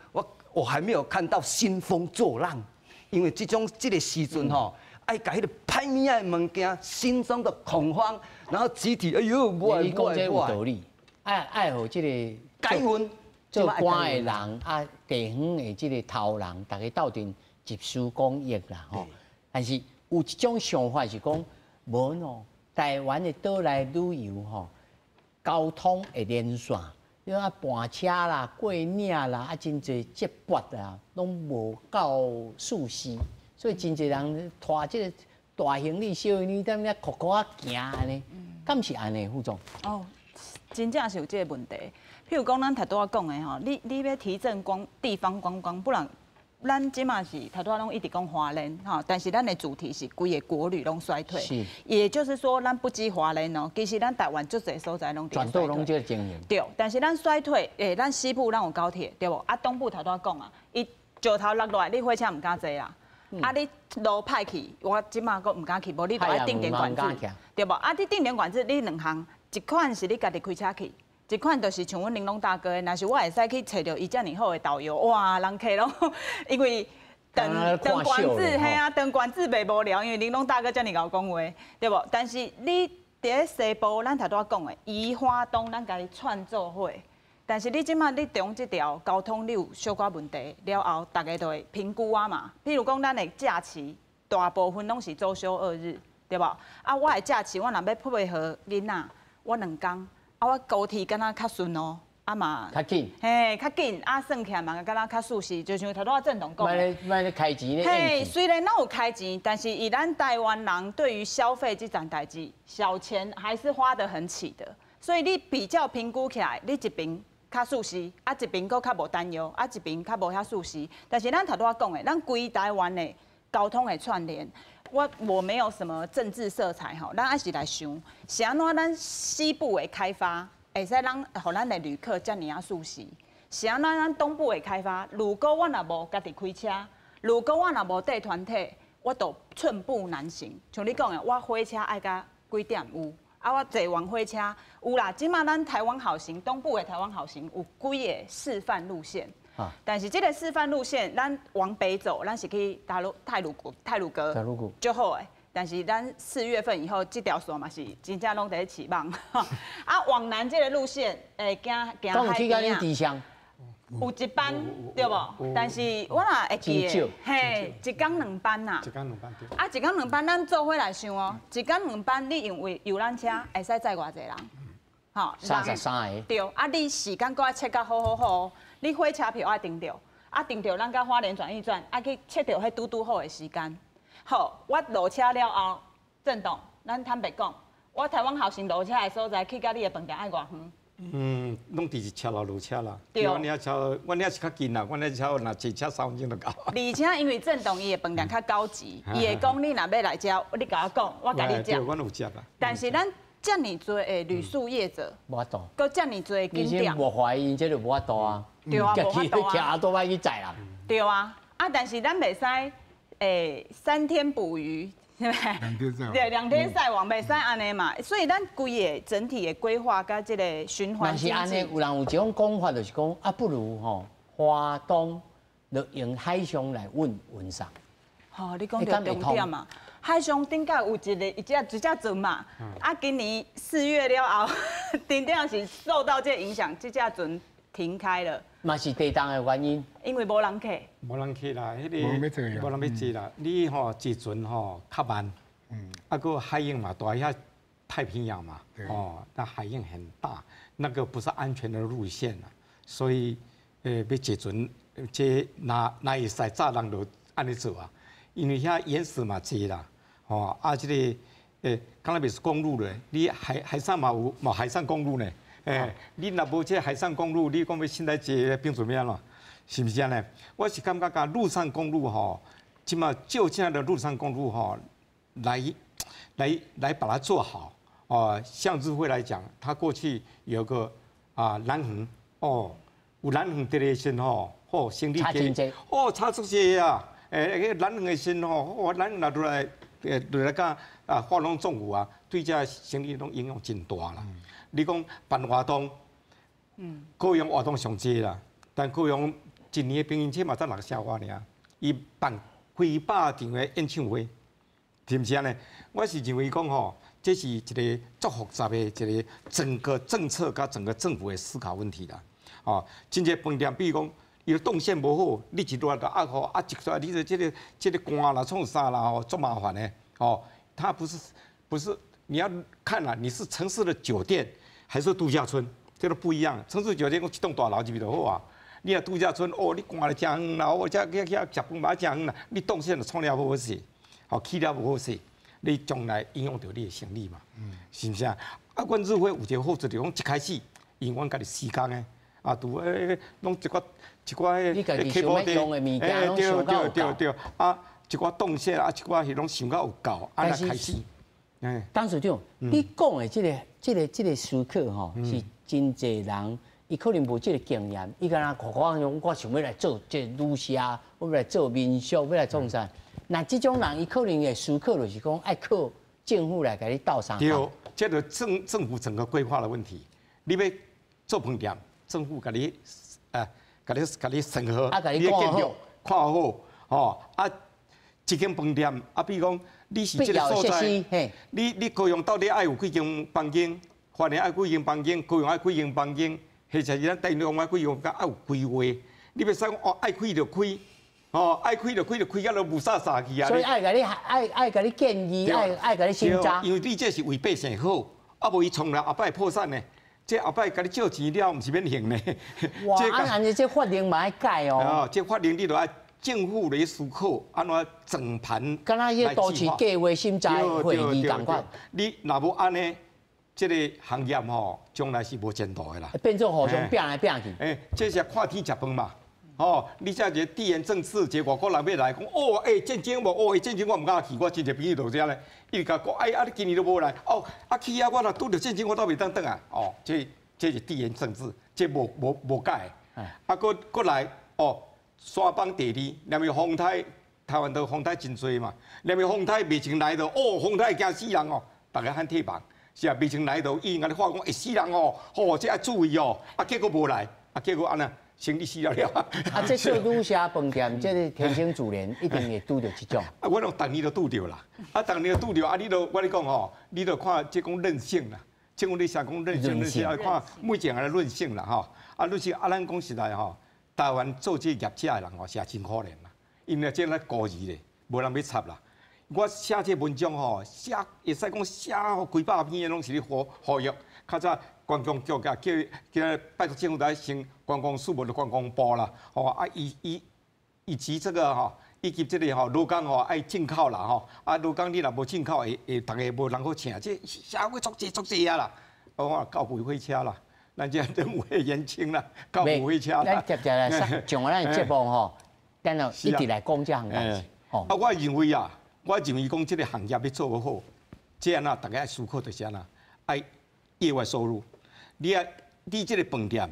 Speaker 2: 我还没有看到兴风作浪，因为这个时阵吼。爱甲迄个歹物仔的物件，心中的恐慌，然后集体哎呦，
Speaker 1: 你讲这有道理，爱互这个
Speaker 2: 改运
Speaker 1: 做官的人啊，地方的这个头人，大家斗阵集思广益啦吼。但是有一种想法是讲，无喏，台湾的岛内旅游吼，交通会连线，你啊搬车啦、过岭啦，真侪接驳啦，拢无够舒适。所以真侪人拖这个大行李、小行李，踮咧酷酷啊行安尼，敢是安尼副总？
Speaker 3: 哦，真正是有这个问题。譬如讲，咱头拄仔讲的吼，你要提振地方观光，不然咱即马是头拄仔拢一直讲花莲吼，但是咱的主题是规个国旅拢衰退。是。也就是说，咱不止花莲哦，其实咱台湾足侪所在拢
Speaker 1: 全都拢这个经营。
Speaker 3: 对，但是咱衰退，咱西部咱有高铁，对不？啊，东部头拄仔讲啊，伊石头落来，你火车唔敢坐啦。啊你路歹去，我即马阁唔敢去，无你就爱定点管制，对无？啊，你定点管制，你两项，一款是你家己开车去，一款就是像阮玲珑大哥的，若是我会使去找到伊遮尔好的导游，哇，人客拢因为。等管制，嘿啊，等管制袂无聊，因为玲珑大哥遮尔贤讲话，对无？但是你伫咧西部，咱头拄仔讲的，宜花东，咱家己串做伙。但是你即马你中即条交通你有小可问题了后，大家就会评估啊嘛。譬如讲，咱的假期大部分拢是周休2日，对无？啊，我的假期我若要配合囡仔，我2天，啊，我高铁敢若较顺哦。啊嘛，
Speaker 1: 较紧，
Speaker 3: 嘿，较紧，啊，算起来嘛，敢若较舒适，就像头拄仔郑董讲
Speaker 1: 的，卖咧开钱咧。
Speaker 3: 嘿，虽然咱有开钱，但是以咱台湾人对于消费这件代志，小钱还是花得很起的。所以你比较评估起来，你一边较舒适，啊一边佫较无担忧，啊一边较无遐舒适。但是咱头拄仔讲的，咱规台湾的交通的串联，我没有什么政治色彩吼，咱还是来想，是安怎咱西部的开发。会使让咱的旅客遮尔啊舒适，是安怎咱东部的开发？如果我若无家己开车，如果我若无带团体，我都寸步难行。像你讲的，我火车爱甲几点有？啊，我坐完火车有啦。即马咱台湾好行，东部的台湾好行有几个示范路线。啊。但是这个示范路线，咱往北走，咱是去太鲁阁就好诶。但是咱4月份以后，这条线嘛是真正拢在起望。啊，往南这个路线，行海边啊。有一班对无？但是我若会记的，嘿，一天2班呐。
Speaker 4: 一天2班对。
Speaker 3: 啊，一天2班，咱做伙来想哦，一天2班，你因为游览车会使载偌济人？
Speaker 1: 吼，33个。
Speaker 3: 对，啊，你时间搁爱切甲好，你火车票爱订着，啊订着咱甲花莲转运转，爱去切着迄拄好的时间。好，我落车了后，郑董，咱坦白讲，我台湾好行落车的所在，去到你的饭店爱偌远？
Speaker 4: 拢直车路落车啦。
Speaker 3: 对。
Speaker 4: 我遐是较近啦，我遐车若坐车3分钟就到。
Speaker 3: 而且因为郑董伊的饭店较高级，伊会讲你若要来吃，你甲我讲，我甲你食。
Speaker 4: 对，阮有食啦。
Speaker 3: 但是咱遮尔多的旅宿业者，
Speaker 1: 无法度。
Speaker 3: 搁遮尔多的景点，
Speaker 1: 无怀疑，这就无法度啊。
Speaker 3: 对啊，无法度啊。
Speaker 1: 骑多摆去载人。
Speaker 3: 对啊，啊，但是咱袂使。3天捕鱼，对不对？对，2天晒网，袂使安尼嘛。所以咱规个整体的规划甲这个循环经济。
Speaker 1: 但是安尼，有人有一种讲法，就是讲啊，不如吼花东，就用海上来运送。
Speaker 3: 吼，你讲到重点嘛，海上顶甲有一只船嘛，啊，今年4月了后，顶顶是受到这影响，这只船停开了。
Speaker 1: 嘛是地动的原因，
Speaker 3: 因为无人客。
Speaker 4: 无人客啦，迄个无人要坐啦。你吼坐船吼较慢，啊个海影嘛大，遐太平洋嘛，哦，那海影很大，那个不是安全的路线啦。所以要坐船，这哪会使早人就安尼做啊？因为遐岩石嘛多啦，哦，啊这个刚才不是公路咧，你海上嘛有海上公路呢。你若无这海上公路，你讲要现在坐冰水面咯，是不是安尼？我是感觉讲陆上公路吼，起码就这样的陆上公路吼，来把它做好哦。像日晖来讲，它过去有个南横哦，有南横这个线吼，哦，行李哦差出些啊，那个南横的线吼，南横拿出来讲化拢重武啊，对这行李拢影响真大啦。你讲办活动，高雄活动上济啦，但高雄一年的平均车嘛才600瓦尔，伊办几百场的演唱会，是不是安尼？我是认为讲吼，这是一个足复杂的一个整个政策甲整个政府的思考问题啦。哦，真侪饭店，比如讲伊的动线无好，你一落个压好，一出来你这个官啦、创啥啦，哦，足麻烦的。哦，它不是。你要看啦，你是城市的酒店还是度假村，这都不一样。城市酒店我一栋大楼就比较好啊。你若度假村，哦，你赶来真远啦，我遮去食饭嘛真远啦，你动线就创了不好势，哦，起了不好势，你将来影响到你的生意嘛，是不是啊？啊，阮日晖有一个好处，就讲一开始，因阮家己施工的，拄拢一寡
Speaker 1: 你家己想要用的物件拢想到有够。
Speaker 4: 对，啊，一寡动线啊，一寡迄拢想到有够，安尼开始。
Speaker 1: 董事长，你讲的这个思考吼，是真侪人，伊可能无这个经验，伊敢若讲我想要来做这旅社，我要来做民宿，要来创啥？那这种人，伊可能会思考就是讲，爱靠政府来给你斗相共。
Speaker 4: 对，这个政府整个规划的问题，你要做饭店，政府给你给你审核，
Speaker 1: 你的建筑
Speaker 4: 看好，哦啊，一间饭店啊，比如讲你是这个所在，你高雄到底爱有几间房间？花莲爱几间房间？高雄爱几间房间？或者是咱台中爱几间房间？爱有规划，你别说哦，爱开就开。哦，爱开就开，就开到都无啥啥去啊！
Speaker 1: 所以爱甲你建议，爱甲你审查。
Speaker 4: 因为你这是为百姓好，啊无伊从来后摆破产呢，这后摆甲你借钱了，毋是免还呢。
Speaker 1: 哇，安尼这法令嘛爱改哦。
Speaker 4: 哦，这法令你都爱政府来思考，安怎整盘。
Speaker 1: 敢若迄都市计划审查会议同款。
Speaker 4: 你若无安尼，这个行业吼，将来是无前途的啦。
Speaker 1: 变做互相拼来拼去。
Speaker 4: 这是看天食饭嘛。哦，你这个地缘政治，结果个人要来讲，哦，战争无，哦，战争我唔敢去，我真侪朋友都这样咧，伊甲讲，啊，你今年都无来，哦，去啊，我若拄着战争，我都袂当啊，哦，这是地缘政治，这无改，过来，哦，山崩地裂，连个风台，台湾都风台真多嘛，连个风台未曾来到，哦，风台惊死人哦，大家喊退房，是啊，未曾来到，伊安尼话讲会死人哦，哦，这要注意哦，结果无来，结果安那。生理死了了。
Speaker 1: 这做女侠饭店，这个天生自然一定会拄到这种。
Speaker 4: 我拢逐年都拄着啦，逐年都拄着，你都我咧讲吼，你都看即讲韧性啦，即讲你想讲韧性，要看每一个人的韧性啦吼。韧性咱讲实在吼，台湾做这业者的人吼，是真可怜啦，因为这咧孤儿咧，无人要插啦。我写这文章吼，写会使讲写好几百篇的拢是咧呼吁，较早。观光局甲叫拜托政府来先观光署无就观光部啦，吼以及这个吼，以及这个吼罗岗吼爱进口啦吼，罗岗你若无进口，会大家无人好请，这社会足济啊啦，我高不会车啦，咱这人会言轻啦，高不会车啦。
Speaker 1: 咱接下来上咱的节目吼，等下一直来讲这项代志。
Speaker 4: 我认为讲这个行业要做不好，这样啊，大家爱思考就是安那，爱业外收入。你这个饭店，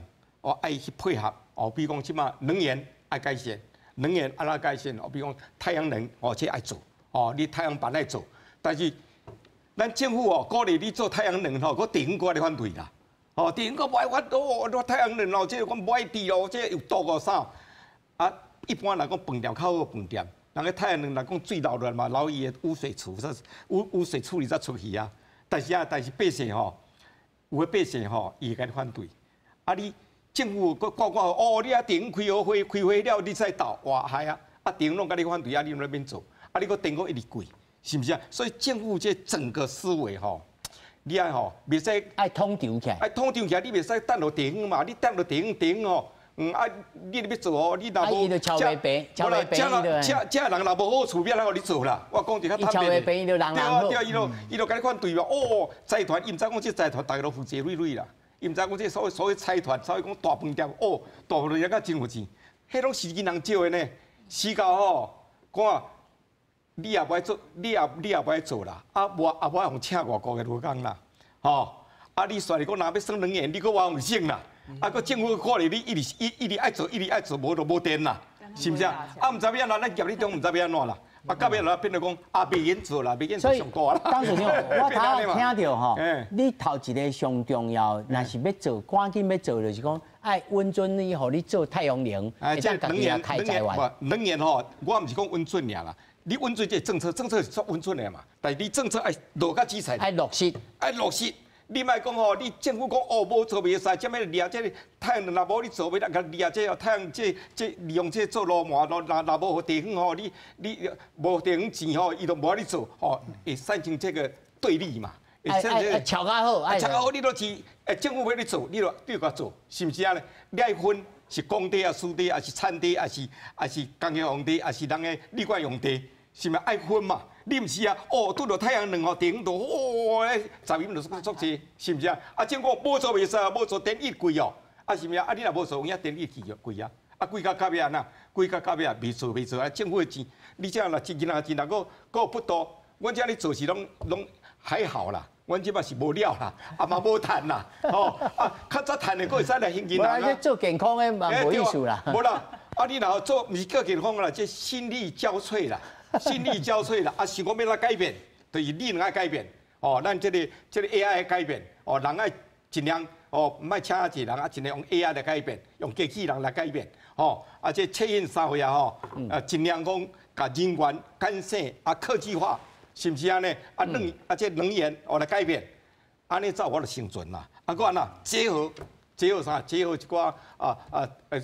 Speaker 4: 爱去配合，比如讲即马能源爱改善，能源安怎改善？比如讲太阳能，这爱做，你太阳板爱做，但是咱政府鼓励你做太阳能个地方过来反对啦，地方个不爱反对，太阳能这我不爱地这有多个啥？一般来讲饭店较好饭店，人个太阳能来讲水流落嘛，流伊的污水处理才出去啊，但是百姓有的百姓伊会甲你反对，你政府讲你电开会了，你再倒哇嗨电拢甲你反对你拢那边做，你个电一直贵，是不是啊？所以政府这整个思维你爱袂使
Speaker 1: 爱统筹起来，
Speaker 4: 你袂使等落电嘛，你等落电你要做你若无，
Speaker 1: 这人
Speaker 4: 若无好处，要来互你做啦。我讲一较
Speaker 1: 坦白的，
Speaker 4: 对，伊就甲你反对嘛。财团，伊毋知讲这财团大家都负责累啦。伊毋知讲这所谓财团，所谓讲大饭店，大饭店甲真有钱，迄拢是人招的呢。死到讲你也不爱做，你也不爱做啦。无用请外国的劳工啦，你说你讲若要省能源，你搁我用省啦。个政府鼓励你一直爱做，无就无电啦，是不是啊？毋知要安怎，咱业里中毋知要安怎啦。到尾来变做讲袂瘾做啦，袂瘾做上大啦。
Speaker 1: 当时我头听到吼，你头一个上重要，若是要做，赶紧要做，就是讲爱温准你，互你做太阳能，会当家己也开财源。
Speaker 4: 能源我毋是讲温准尔啦，你温准这政策是做温准的嘛，但是你政策爱落甲基层，
Speaker 1: 爱落实。
Speaker 4: 你莫讲你政府讲无做袂使，怎么利用这太阳能？若无你做袂当，利用这太阳这利用这做路网，若无地方你无地方钱伊就无法你做会产生这个对立嘛？
Speaker 1: 巧较好，
Speaker 4: 巧较好，你都是政府要你做，你就甲做，是毋是啊？你爱分是公地啊、私地啊、是产地啊、是工业用地啊、是人的旅馆用地，是咪爱分嘛？你毋是啊？拄到太阳能电都噪音就是足济，是毋是啊？政府无做袂使啊，无做电力贵是毋是啊？你若无做，影电力贵贵啊！贵到到尾啊呐，贵到到尾啊，袂做政府的钱，你这样啦，真个有不多，阮遮咧做是拢还好啦，阮即摆是无料啦，嘛无趁啦，较早趁的，佫会使来兴建人啊。
Speaker 1: 做健康的嘛无意思啦。
Speaker 4: 无啦，你若做毋是够健康啦，这心力交瘁啦。心力交瘁啦，啊，想讲要来改变，就是你两爱改变，哦，咱这个 AI 的改变，哦，人爱尽量哦，唔爱请一个人啊，尽量用 AI 来改变，用机器人来改变，哦，啊，这测验社会啊，吼，尽量讲把人员干性啊科技化，是不是安尼？啊，这能源哦来改变，安尼才有法度生存啦。啊，个安那结合啥？结合一寡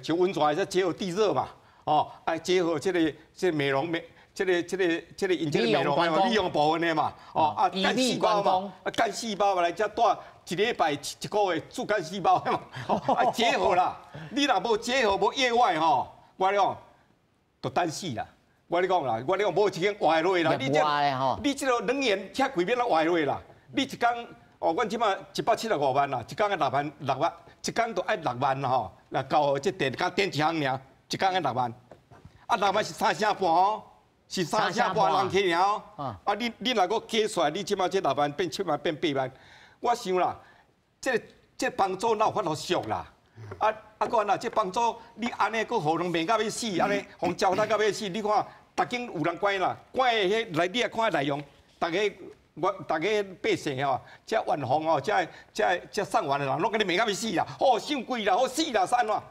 Speaker 4: 就温泉，再结合地热嘛，哦，啊，结合这个美容这个因这个美容的利用部分的嘛，哦啊，干细胞嘛，啊干细胞嘛来才带一礼拜一个月做干细胞嘛，啊结合啦，你若无结合无业外吼，我讲就等死啦。我你讲啦，我你讲无一间坏落啦，你这个能源遐贵，免啦坏落啦，你一天哦，阮即马175万啦，一天个6万，一天都爱6万啦吼，那交这电一项尔，一天个6万，啊6万是3成半哦。是3成半人去尔哦，啊！你若个加出来，你即马这6万变7万变8万，我想啦，这房租哪有法度俗啦？啊个啦，这房租你安尼个互人骂到要死，安尼互糟蹋到要死，你看，逐间有人关啦，关的迄来你也看内容，大家百姓吼，这万方哦，这上万的人，拢甲你骂到要死啦，哦，伤贵啦，好死啦，是安怎？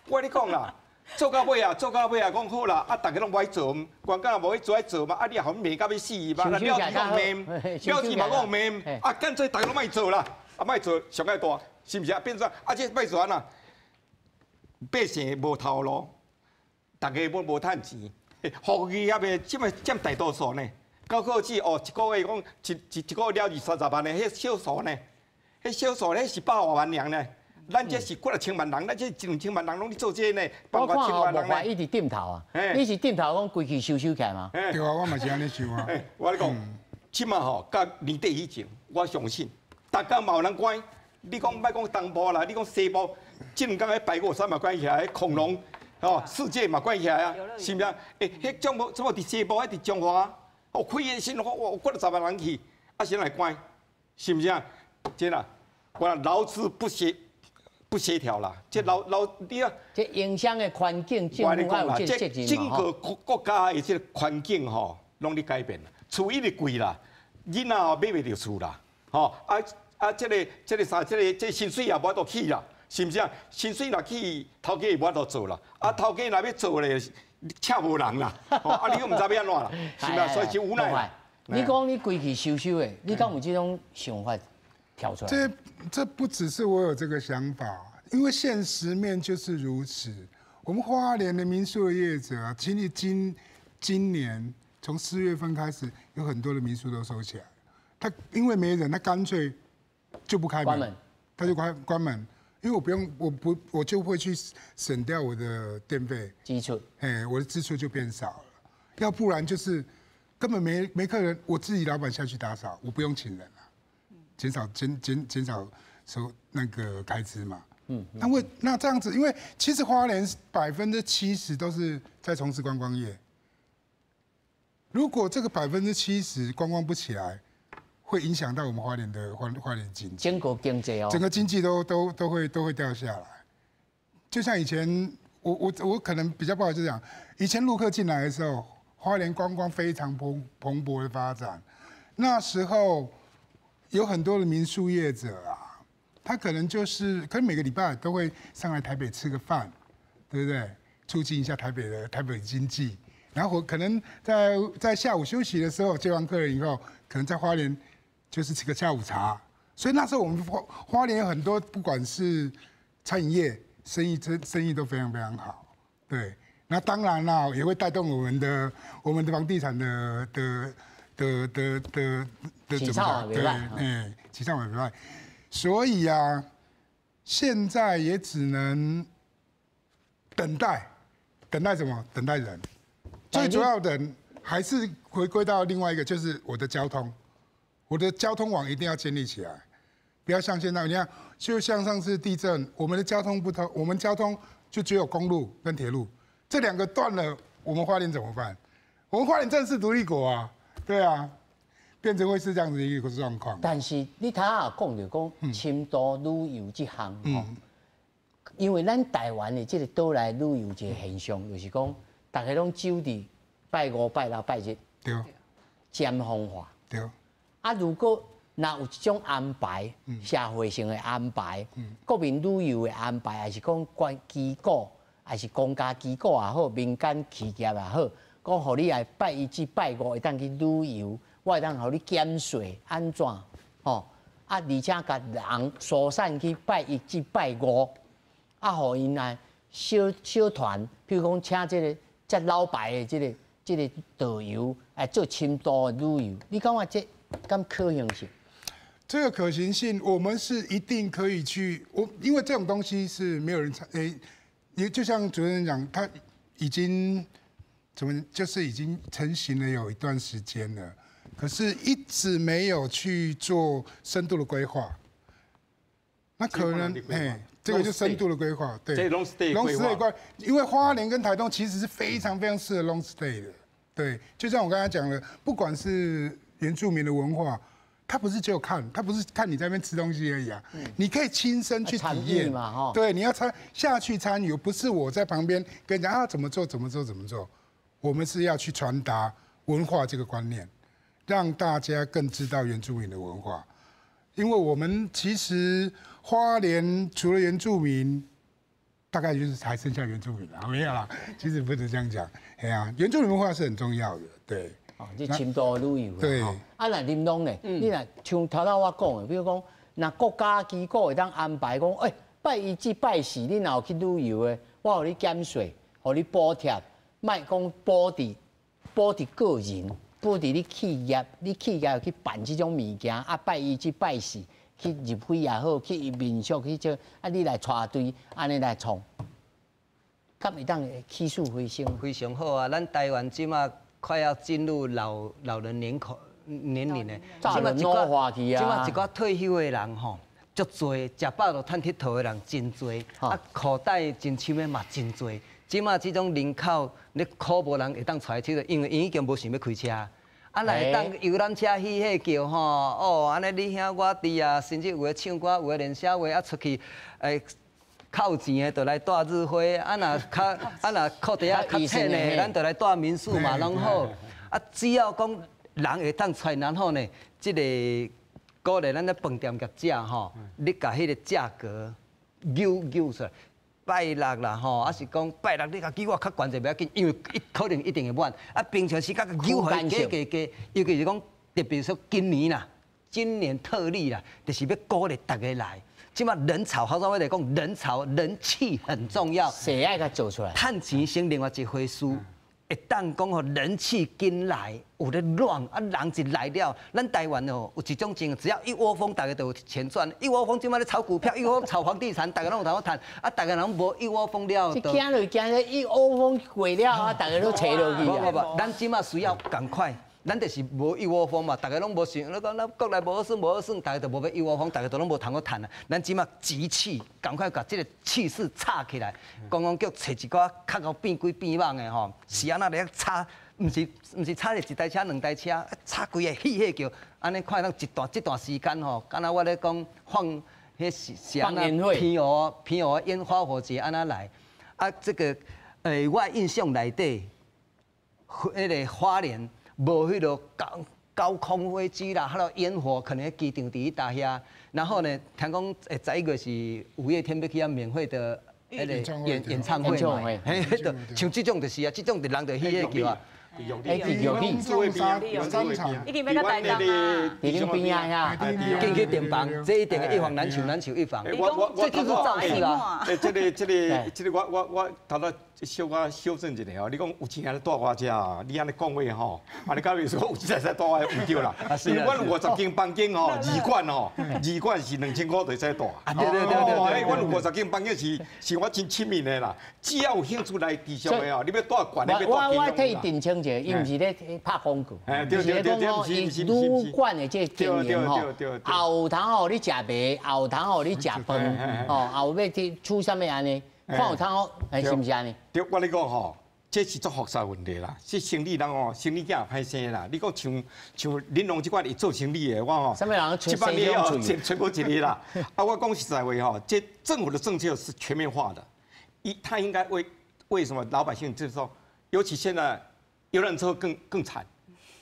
Speaker 4: 我跟你讲啦。做到尾啊，讲好啦，啊，大家拢不爱做，官家无去做爱做嘛，啊，你也互骂到要死嘛，了是讲骂，了是嘛讲骂，啊，干脆大家拢莫做啦，啊，莫做上个大，是不是啊？变做啊，这莫做安那，百姓无头路，大家无趁钱，福利也袂占大多数呢。高科技哦，一个月讲一个月了20-30万的，迄少数呢，迄少数迄是100多万人呢。咱这是几啊千万人，咱这1-2千万人拢咧做这呢，
Speaker 1: 包括千万人咧。一直点头啊，你是点头讲规矩收起来吗？
Speaker 5: 对啊，我嘛是安尼想啊。
Speaker 4: 我咧讲，即马吼，甲年底以前，我相信，大家嘛有人关。你讲莫讲东部啦，你讲西部，这两天迄白果山嘛关起来，恐龙哦，世界嘛关起来啊，是毋是啊？迄种无怎么伫西部，还伫中华，哦，开个新我几10万人去，啊先来关，是毋是啊？真啦，我讲劳资不协调啦，这你啊，
Speaker 1: 这影响的环境，政府要有这责任
Speaker 4: 整个国家的这个环境吼，拢咧改变啦，厝一直贵啦，囡仔吼买袂着厝啦，吼这个啥，这薪水也无法度起啦，是毋是啊？薪水若起，头家也无法度做啦，啊头家若要做咧，请无人啦，啊你又毋知要安怎啦，是毋是啊？所以就无奈。
Speaker 1: 你讲你规矩收的，你敢有这种想法？跳出来，
Speaker 5: 这不只是我有这个想法，因为现实面就是如此。我们花莲的民宿的业者啊，其实今年从4月份开始，有很多的民宿都收起来。他因为没人，他干脆就不开门，他就关门，因为我就会去省掉我的电费
Speaker 1: 支出，
Speaker 5: 我的支出就变少了。要不然就是根本没客人，我自己老板下去打扫，我不用请人了。减少收那个开支嘛，那这样子，因为其实花莲70%都是在从事观光业。如果这个70%观光不起来，会影响到我们花莲的经济，
Speaker 1: 整个经济哦，
Speaker 5: 整个经济都会掉下来。就像以前我可能比较不好就讲，以前陆客进来的时候，花莲观光非常蓬勃的发展，那时候。有很多的民宿业者啊，他可能每个礼拜都会上来台北吃个饭，对不对？促进一下台北经济。然后可能在下午休息的时候接完客人以后，可能在花莲就是吃个下午茶。所以那时候我们花莲有很多，不管是餐饮业生意都非常非常好。对，那当然啦，也会带动我们的房地产的
Speaker 1: 起草
Speaker 5: 对，起草委外，所以啊，现在也只能等待什么？等待人。最主要的还是回归到另外一个，就是我的交通网一定要建立起来，不要像现在你看，就像上次地震，我们的交通不通，我们交通就只有公路跟铁路，这2个断了，我们花莲怎么办？我们花莲正是独立国啊。对啊，变成会是这样子的一个状况。
Speaker 1: 但是你头下讲就讲深度旅游这项吼，因为咱台湾的这个岛内旅游一个现象，就是讲大家拢走伫拜五、拜六、拜日，
Speaker 5: 对，
Speaker 1: 尖峰化。
Speaker 5: 对。
Speaker 1: 啊，如果若有这种安排，社会性的安排，国民旅游的安排，还是讲关机构，还是公家机构也好，民间企业也好，讲互你来拜一至拜五会当去旅游，我会当互你减税安怎？吼，啊，而且甲人疏散去拜一至拜五，啊，互因来小团，譬如讲请这老牌的这个导游来做深度的旅游，你感觉这敢可行性？
Speaker 5: 这个可行性，我们是一定可以去。因为这种东西是没有人也就像主持人讲，他已经就是已经成型了有一段时间了，可是一直没有去做深度的规划。那可能这个就深度的规划，对。
Speaker 4: 这 long stay 规划，
Speaker 5: 因为花莲跟台东其实是非常非常适合 long stay 的，对。就像我刚才讲的，不管是原住民的文化。他不是只有看，他不是看你在那边吃东西而已啊，你可以亲身去体验
Speaker 1: 嘛，哈。
Speaker 5: 对，你要下去参与，不是我在旁边跟你讲啊怎么做。我们是要去传达文化这个观念，让大家更知道原住民的文化。因为我们其实花莲除了原住民，大概就是还剩下原住民了，没有啦。其实不能这样讲，哎呀，原住民文化是很重要的，对。
Speaker 1: 这深度旅游
Speaker 5: 对，
Speaker 1: 啊，若林东呢？你若像头我讲的，比如讲，若国家机构会当安排讲，拜一至拜四，你若有去旅游的，我互你减税，互你补贴，莫讲补伫个人，补伫你企业，你企业去办这种物件，啊，拜一至拜四去入会也好，去民宿去这，啊，你来带队，安尼来创，敢会当起死回生？
Speaker 2: 非常好啊！咱台湾即马。快要进入老人年龄的，
Speaker 1: 即嘛
Speaker 2: 一寡退休的人吼，足多，食饱就趁佚佗的人真多，啊，口袋真深的嘛真多。即马这种人口，你可无人会当出来佚佗，因为伊已经无想要开车，啊，来当游览车嬉戏叫吼，哦，安尼你兄我弟啊，甚至有的唱歌，有的练小话，啊出去，靠钱的，就来带日会；若靠地啊较浅的，咱就来带民宿嘛，拢好。啊，只要讲人会当出来，然后呢，即个鼓励咱咧饭店业者吼，你甲迄个价格扭出来。拜六啦吼，还是讲拜六你甲叫我较悬者不要紧，因为可能一定会满。啊，平常时甲扭下加，尤其是讲特别说今年特例啦，就是要鼓励大家来。即马人潮，好说话来讲，人气很重要。
Speaker 1: 谁爱甲做出来？
Speaker 2: 趁钱先另外一回事，会当讲吼人气紧来，有咧乱啊，人一来了，咱台湾哦有一种情，只要一窝蜂，大家都有钱赚。一窝蜂即马咧炒股票，一窝蜂炒房地产，大家拢有头赚。啊，大家拢无一窝蜂了，
Speaker 1: 就惊咧一窝蜂过了啊，大家都找落去
Speaker 2: 不，咱即马需要赶快。咱就是无一窝蜂嘛，大家拢无想，你讲咱国内无好耍，大家就无要一窝蜂，大家都拢无通去趁啊。咱即马集气，赶快把这个气势插起来。公共局找一寡较够变鬼变猛的吼，是安那咧插，毋是插一台车两台车，插规个戏叫，安尼看咱这段时间吼，敢若我咧讲放是安那偏河烟花火节安那来，啊这个我印象内底，迄个花莲。无迄落高空飞机啦，还有烟火，可能机场伫大遐。然后呢，听讲11月是5月天要去免费的迄个演唱会嘛，像这种就是啊，这种的人就喜个叫啊。
Speaker 1: 有
Speaker 5: 已经要
Speaker 3: 甲台东啊，
Speaker 1: 已经边啊呀，
Speaker 2: 进去订房，这一定一房难求，难求一房。这就是造势啦。
Speaker 4: 这个我头头小可修正一下哦，你讲有钱还是带我遮啊？你安尼讲话吼，安尼假如说有钱才带我有对啦。因为阮50间房间吼，2罐是2000块就使带。
Speaker 2: 对。
Speaker 4: 阮有50间房间是我真亲民的啦，只要有兴趣来地上的哦，你要带悬的，要带金
Speaker 1: 我替伊澄清一下，伊毋是咧拍广告，伊是讲哦，伊旅馆的这经营吼，后头吼你食饭，后头吼你食饭，哦，后尾去出啥物安尼，看有通是毋是安尼？
Speaker 4: 对，我咧讲吼，这是做复杂问题啦。这生意人哦，生意囝歹生啦。你讲像恁拢即款会做生意的，我吼，
Speaker 1: 什么人
Speaker 4: 这帮年哦，全国一个啦。啊，我讲实在话吼，这政府的政策是全面化的，他应该为什么老百姓就是说，尤其现在游览车更惨。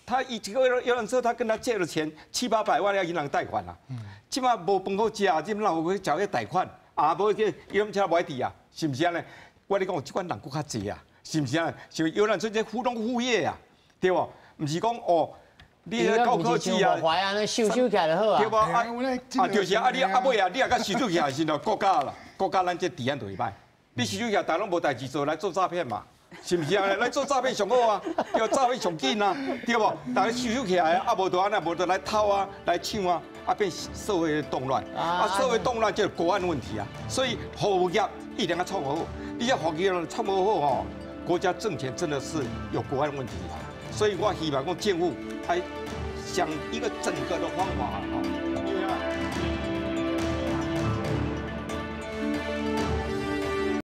Speaker 4: 他这个游览车，他跟他借了钱700-800万要银行贷款啦。即马无饭好食，即马有去缴迄贷款，无去游览车买地啊，是不是安尼？我跟你讲，即款人佫较济啊，是不是安尼？像游览车这糊弄副业啊，对不？毋是讲哦，你高科技啊，
Speaker 1: 那收起来就好啊，
Speaker 4: 对不？就是啊，你尾啊，你也甲收起来是咯，国家啦，国家咱这治安就会歹。你收起来，大家拢无代志做，来做诈骗嘛。是不是啊？来做诈骗上好啊，对，诈骗上紧啊，对不？大家收起来啊，无就安尼，无就来偷啊，来抢啊，变社会动乱社会动乱就是国安问题啊。所以服务业一定要创好，你这服务业创不好哦，国家挣钱真的是有国安问题啊。所以我希望讲政府还想一个整个的方法啊。